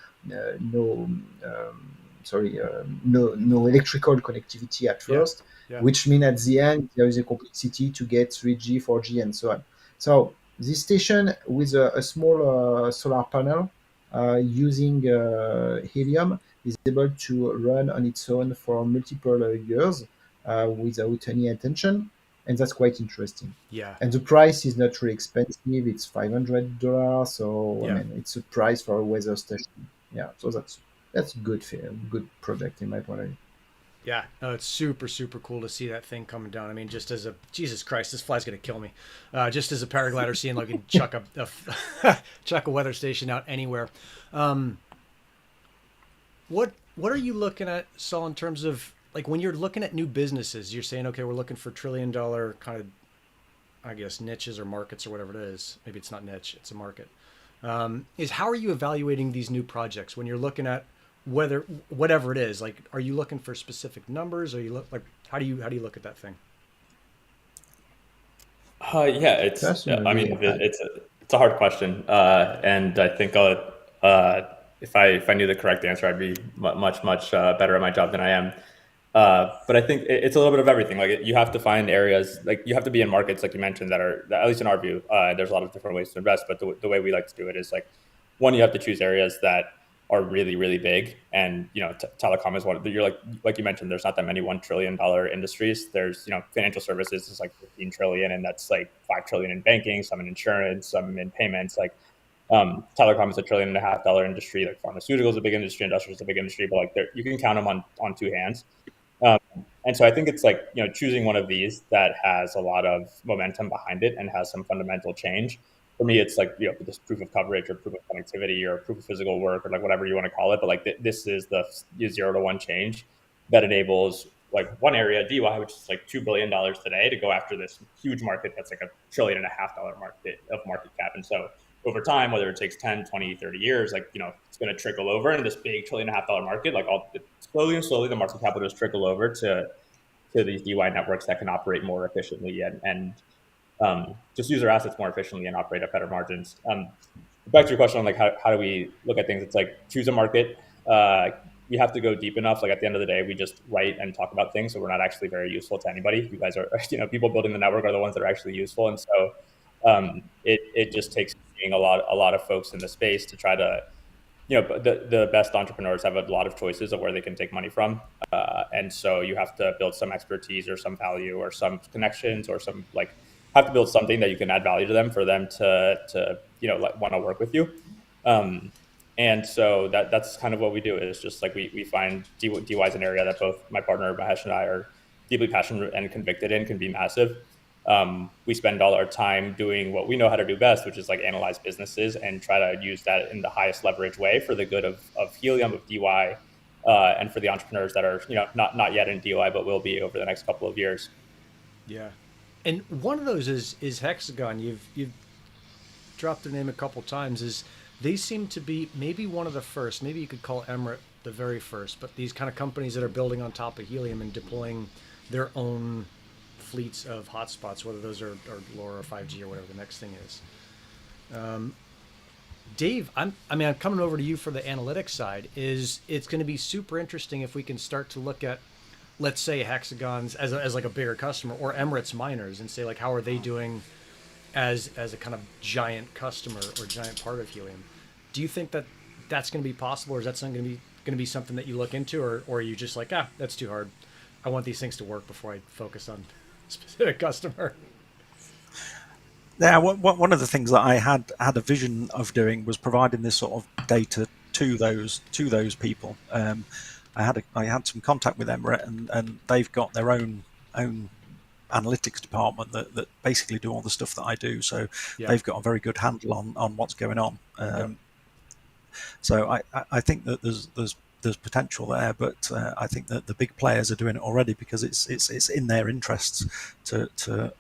electrical connectivity at first, which means at the end there is a complexity to get 3G, 4G, and so on. So this station with a small solar panel using Helium is able to run on its own for multiple years without any attention. and that's quite interesting. Yeah. And the price is not really expensive; it's $500. So I Yeah. mean, it's a price for a weather station. Yeah, so that's good, good project in my point of view. Yeah, no, it's super, super cool to see that thing coming down. I mean, just as a Jesus Christ, this fly's gonna kill me. Just as a paraglider, seeing like you can chuck chuck a weather station out anywhere. Um, what are you looking at, Saul, in terms of like when you're looking at new businesses? You're saying, okay, we're looking for $1 trillion kind of, I guess, niches or markets or whatever it is. Maybe it's not niche, it's a market. Is how are you evaluating these new projects when you're looking at whether whatever it is? Like, are you looking for specific numbers? Or you look like how do you look at that thing? Yeah, I Personally, mean, it's a hard question, and I think if I knew the correct answer, I'd be much better at my job than I am. But I think it's a little bit of everything. Like you have to find areas, like you have to be in markets, like you mentioned, that at least in our view, there's a lot of different ways to invest. But the way we like to do it is like, one, you have to choose areas that are really, really big. And, telecom is one. You're like you mentioned, there's not that many $1 trillion industries. There's, financial services is like 15 trillion, and that's like 5 trillion in banking, some in insurance, some in payments. Like, telecom is $1.5 trillion industry. Like pharmaceuticals is a big industry, industrial is a big industry, but like you can count them on two hands. Um, and so I think it's like, choosing one of these that has a lot of momentum behind it and has some fundamental change. For me, it's like, this proof of coverage or proof of connectivity or proof of physical work or like whatever you want to call it. But like this is the 0 to 1 change that enables like one area, DY, which is like $2 billion today, to go after this huge market that's like $1.5 trillion market of market cap. And so over time, whether it takes 10, 20, 30 years, like, it's going to trickle over into this big $1.5 trillion market. Like slowly and slowly, the market cap will just trickle over to these DY networks that can operate more efficiently and just use their assets more efficiently and operate at better margins. Back to your question on like how do we look at things? It's like choose a market. We have to go deep enough. Like at the end of the day, we just write and talk about things, so we're not actually very useful to anybody. You guys are, people building the network are the ones that are actually useful, and so it just takes being a lot of folks in the space to try to, the best entrepreneurs have a lot of choices of where they can take money from. And so you have to build some expertise or some value or some connections or some have to build something that you can add value to them for them to want to work with you. And so that's kind of what we do, is just like we find DY is an area that both my partner Mahesh and I are deeply passionate and convicted in, can be massive. We spend all our time doing what we know how to do best, which is like analyze businesses and try to use that in the highest leverage way for the good of Helium, of DY, and for the entrepreneurs that are not yet in DY but will be over the next couple of years. Yeah, and one of those is Hexagon. You've dropped their name a couple times. Is they seem to be maybe one of the first. Maybe you could call Emirates the very first, but these kind of companies that are building on top of Helium and deploying their own fleets of hotspots, whether those are LoRa or 5G or whatever the next thing is. Dave, I'm coming over to you for the analytics side. It's going to be super interesting if we can start to look at, let's say, Hexagons as like a bigger customer, or Emirates miners, and say like how are they doing as a kind of giant customer or giant part of Helium. Do you think that that's going to be possible, or is that something going to be something that you look into, or are you just like, that's too hard? I want these things to work before I focus on a specific customer. Yeah, one of the things that I had a vision of doing was providing this sort of data to those people. I had some contact with Emirates, and they've got their own analytics department that basically do all the stuff that I do. So they've got a very good handle on what's going on. So I think that there's potential there, but I think that the big players are doing it already because it's in their interests to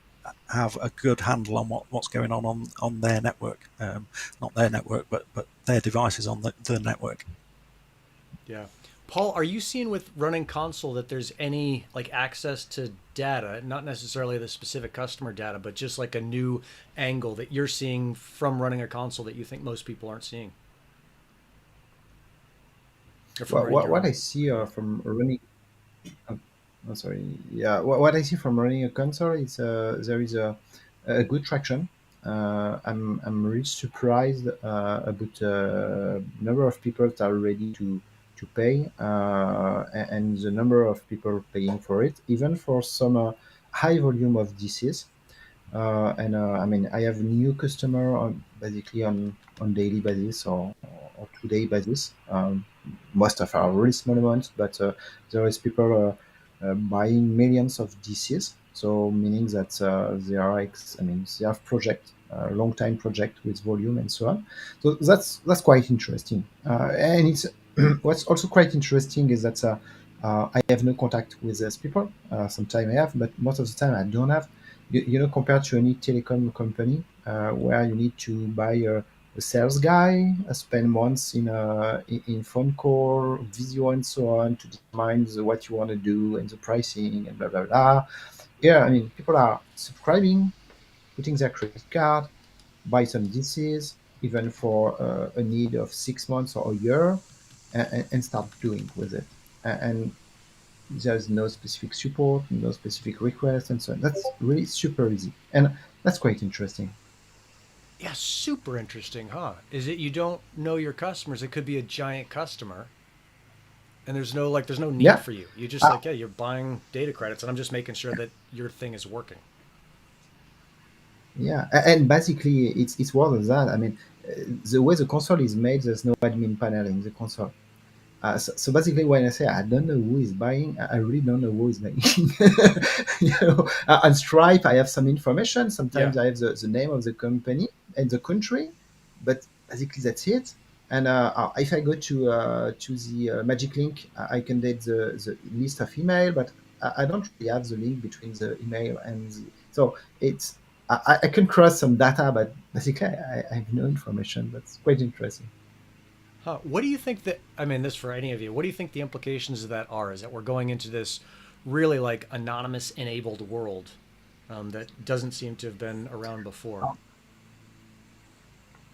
have a good handle on what's going on their network, not their network, but their devices on the network. Yeah. Paul, are you seeing with running console that there's any like access to data, not necessarily the specific customer data, but just like a new angle that you're seeing from running a console that you think most people aren't seeing? Well, what I see from running, oh, sorry, yeah, what I see from running a console is there is a good traction. I'm really surprised about the number of people that are ready to pay, and the number of people paying for it, even for some high volume of DCs. And I mean, I have new customer basically on daily basis or 2 day basis. Most of are really small amounts, but there is people buying millions of DCs. So meaning that they are, I mean, they have project, long time project with volume and so on. So that's quite interesting. And it's what's also quite interesting is that I have no contact with these people. Sometimes I have, but most of the time I don't have. Compared to any telecom company where you need to buy a sales guy, spend months in phone call, video, and so on to determine what you want to do and the pricing and blah blah blah. Yeah, I mean, people are subscribing, putting their credit card, buy some DCs, even for a need of 6 months or a year, and start doing with it. And there's no specific support, no specific request, and so on. That's really super easy, and that's quite interesting. Yeah, super interesting, huh? Is it you don't know your customers? It could be a giant customer, and there's no need Yeah, for you. You just uh, like, yeah, you're buying data credits, and I'm just making sure that your thing is working. yeah, and basically it's worse than that. I mean, the way the console is made, there's no admin panel in the console. So basically, when I say I don't know who is buying, I really don't know who is buying. On Stripe, I have some information. Yeah. Sometimes I have the name of the company and the country, but basically that's it. And if I go to the Magic Link, I can get the list of email, but I don't really have the link between the email and so it's I can cross some data, but basically I have no information. That's quite interesting. Huh. What do you think that, I mean, this for any of you, what do you think the implications of that are? Is that we're going into this really like anonymous enabled world that doesn't seem to have been around before?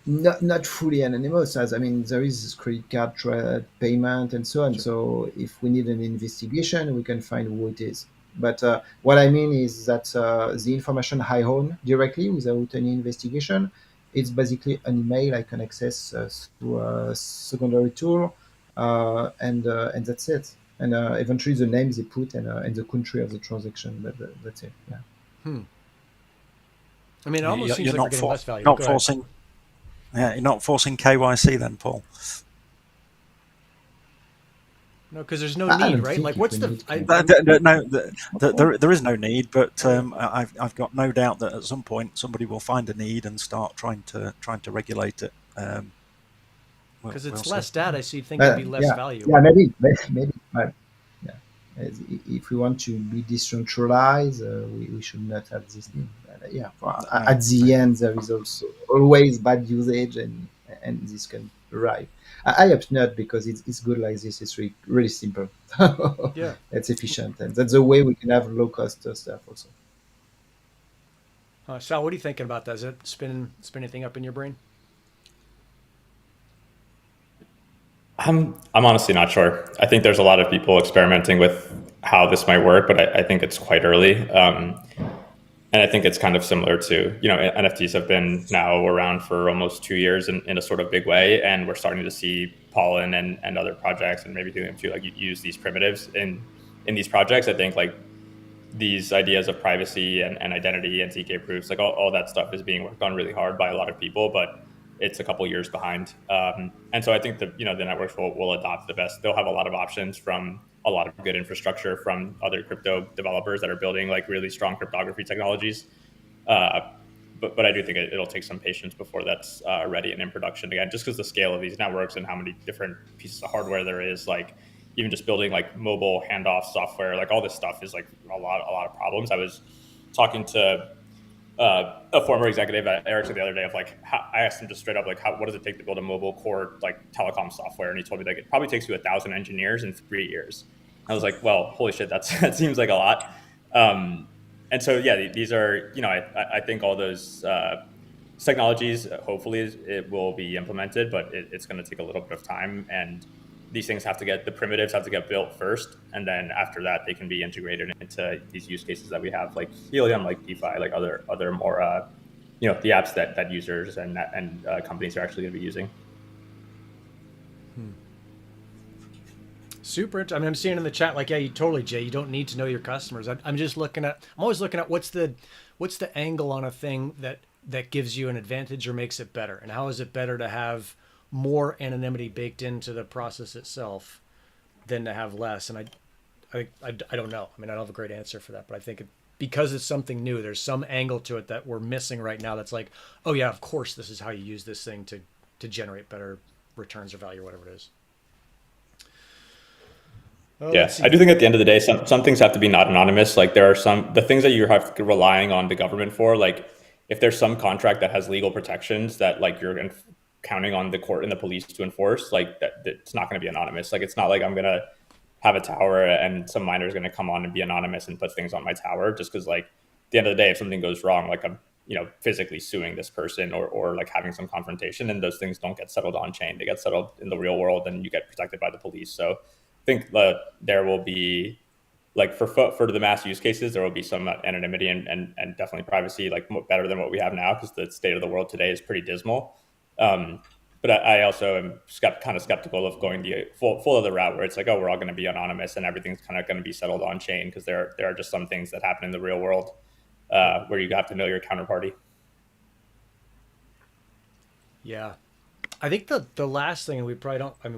Not fully anonymous, as I mean, there is credit card payment and so on. Sure. So if we need an investigation, we can find who it is. But what I mean is that the information I own directly without any investigation, it's basically an email I can access through a secondary tool, and that's it. And eventually the name they put and the country of the transaction, but that's it. Yeah. Hmm. I mean, it almost You're seems you're like we're not getting less value, but not go ahead. forcing. Yeah, you're not forcing KYC then, Paul. No, because there's no I need, don't right? Like, think if what's we the, need to. No, there is no need, but I've got no doubt that at some point somebody will find a need and start trying to regulate it. because We'll it's see. less data, so you'd think it'd be less Yeah, value. yeah, maybe. But yeah, if we want to be decentralized, we should not have this need. But, yeah, No, at the end, there is also always bad usage, and this can arrive. I hope not because it's good like this. It's really simple. Yeah. It's efficient, and that's the way we can have low cost stuff also. Sal, what are you thinking about that? Is it spin anything up in your brain? I'm honestly not sure. I think there's a lot of people experimenting with how this might work, but I think it's quite early. And I think it's kind of similar to, NFTs have been now around for almost 2 years in a sort of big way. And we're starting to see Pollen and other projects and maybe Helium too, like use these primitives in these projects. I think like these ideas of privacy and identity and ZK proofs, like all that stuff is being worked on really hard by a lot of people, but it's a couple years behind. And so I think that, the networks will adopt the best. They'll have a lot of options from a lot of good infrastructure from other crypto developers that are building like really strong cryptography technologies. Uh, but I do think it'll take some patience before that's ready and in production again, just because the scale of these networks and how many different pieces of hardware there is, like even just building like mobile handoff software, like all this stuff is like a lot of problems. I was talking to a former executive at Ericsson the other day of like, I asked him just straight up, like, what does it take to build a mobile core, like telecom software? And he told me like, it probably takes you 1,000 engineers in 3 years. I was like, well, holy shit, that seems like a lot. And so, yeah, these are, I think all those technologies, hopefully it will be implemented, but it's going to take a little bit of time. And these things the primitives have to get built first. And then after that, they can be integrated into these use cases that we have, like Helium, like DeFi, like other more, the apps that users and companies are actually going to be using. Super. I mean, I'm seeing in the chat like, yeah, you totally, Jay. You don't need to know your customers. I'm just looking at. I'm always looking at what's the angle on a thing that gives you an advantage or makes it better, and how is it better to have more anonymity baked into the process itself than to have less. And I don't know. I mean, I don't have a great answer for that, but I think because it's something new, there's some angle to it that we're missing right now. That's like, oh yeah, of course, this is how you use this thing to generate better returns or value, or whatever it is. Yeah, I do think at the end of the day, some things have to be not anonymous. Like there are the things that you have relying on the government for, like if there's some contract that has legal protections that like you're counting on the court and the police to enforce, like that it's not going to be anonymous. Like it's not like I'm going to have a tower and some miner is going to come on and be anonymous and put things on my tower just because like at the end of the day, if something goes wrong, like I'm, physically suing this person or like having some confrontation, and those things don't get settled on chain. They get settled in the real world and you get protected by the police. So I think there will be, like for the mass use cases, there will be some anonymity and definitely privacy, like better than what we have now, because the state of the world today is pretty dismal. But I also am kind of skeptical of going the full of the route where it's like, oh, we're all going to be anonymous and everything's kind of going to be settled on chain, because there are just some things that happen in the real world where you have to know your counterparty. Yeah. I think the last thing, and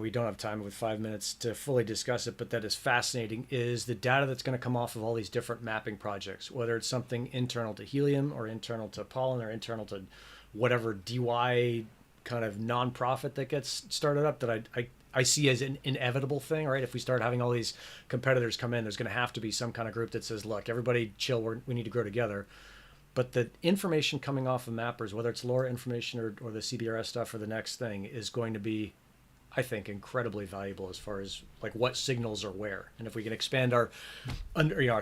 we don't have time with 5 minutes to fully discuss it, but that is fascinating, is the data that's going to come off of all these different mapping projects, whether it's something internal to Helium or internal to Pollen or internal to whatever DY kind of nonprofit that gets started up, that I see as an inevitable thing, right? If we start having all these competitors come in, there's going to have to be some kind of group that says, look, everybody chill, we need to grow together. But the information coming off of mappers, whether it's LoRa information or the CBRS stuff or the next thing, is going to be, I think, incredibly valuable as far as like what signals are where. And if we can expand our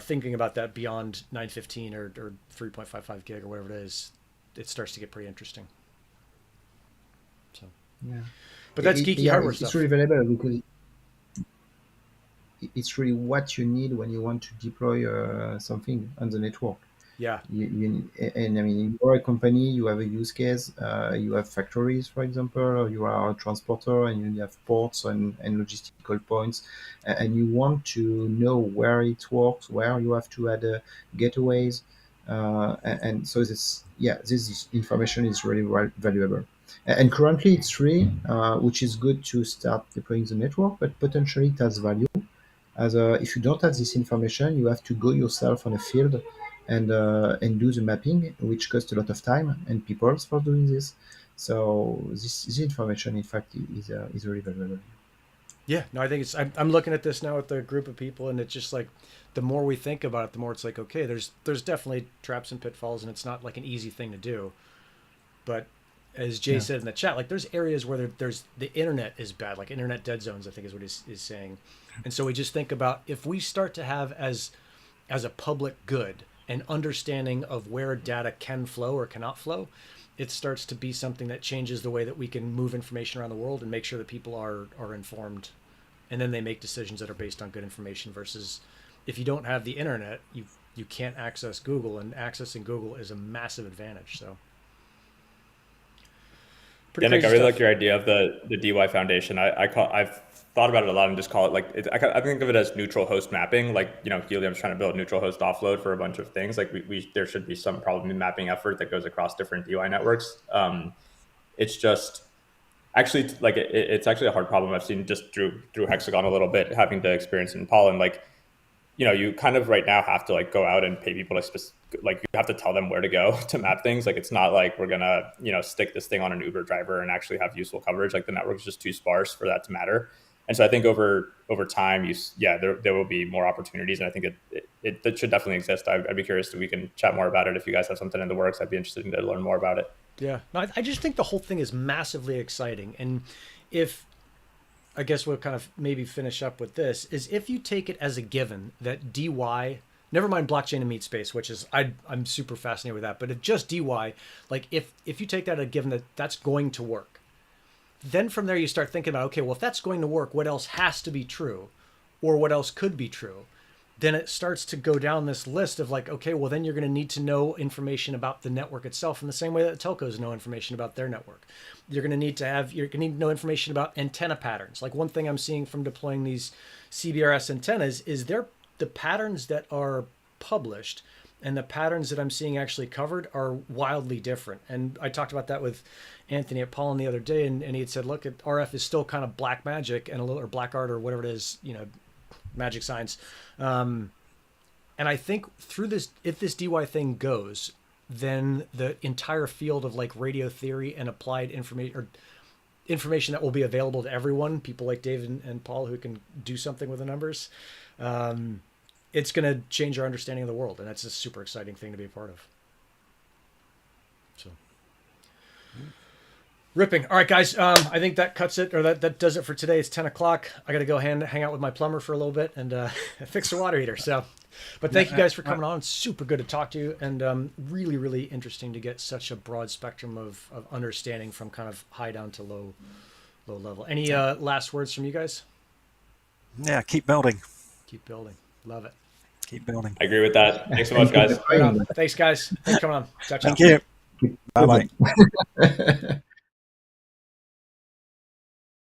thinking about that beyond 915 or 3.55 gig or whatever it is, it starts to get pretty interesting. So, yeah. But that's geeky hardware stuff. It's really valuable because it's really what you need when you want to deploy something on the network. Yeah. And I mean, in your company, you have a use case. You have factories, for example, or you are a transporter and you have ports and logistical points, and you want to know where it works, where you have to add gateways, and so this information is really valuable. And currently, it's free, which is good to start deploying the network, but potentially it has value. If you don't have this information, you have to go yourself on a field and do the mapping, which costs a lot of time and people for doing this. So this information, in fact, is very valuable. Yeah, no, I think I'm looking at this now with a group of people, and it's just like, the more we think about it, the more it's like, okay, there's definitely traps and pitfalls, and it's not like an easy thing to do. But as Jay said in the chat, like there's areas where there's the internet is bad, like internet dead zones, I think is what he's saying. And so we just think about, if we start to have as a public good an understanding of where data can flow or cannot flow, it starts to be something that changes the way that we can move information around the world and make sure that people are informed, and then they make decisions that are based on good information. Versus if you don't have the internet, you can't access Google, and accessing Google is a massive advantage. So yeah, Nick, I really like your idea of the DY Foundation. I've thought about it a lot and just call it like, I think of it as neutral host mapping. Like, Helium's trying to build neutral host offload for a bunch of things. Like there should be some problem mapping effort that goes across different DY networks. It's just actually like, it's actually a hard problem I've seen just through Hexagon a little bit, having to experience in Pollen. Like, you kind of right now have to like go out and pay people like you have to tell them where to go to map things. Like, it's not like we're gonna, stick this thing on an Uber driver and actually have useful coverage. Like, the network's just too sparse for that to matter. And so I think over time, there will be more opportunities, and I think it should definitely exist. I'd be curious if we can chat more about it. If you guys have something in the works, I'd be interested to learn more about it. Yeah, no, I just think the whole thing is massively exciting. And I guess we'll kind of maybe finish up with this, is if you take it as a given that DY, never mind blockchain and meat space, which is, I'm super fascinated with that, but if just DY, like if you take that as a given that that's going to work, then from there you start thinking about, okay, well, if that's going to work, what else has to be true, or what else could be true? then it starts to go down this list of like, okay, well, then you're going to need to know information about the network itself in the same way that telcos know information about their network. You're going to need to know information about antenna patterns. Like one thing I'm seeing from deploying these CBRS antennas is the patterns that are published and the patterns that I'm seeing actually covered are wildly different. And I talked about that with Anthony at Pollen the other day, and he had said, look, RF is still kind of black magic and or black art or whatever it is, magic science. And I think through this, if this DY thing goes, then the entire field of like radio theory and applied information that will be available to everyone, people like Dave and Paul who can do something with the numbers, it's going to change our understanding of the world. And that's a super exciting thing to be a part of. So ripping. All right, guys. I think that cuts it, or that does it for today. It's 10 o'clock. I got to go hang out with my plumber for a little bit and fix the water heater. So, but thank you guys for coming on. It's super good to talk to you, and really, really interesting to get such a broad spectrum of understanding from kind of high down to low level. Any last words from you guys? Yeah, keep building. Keep building. Love it. Keep building. I agree with that. Thanks so much, guys. Thanks, guys. Thanks for coming on. Ciao, ciao. Thank you. Bye-bye.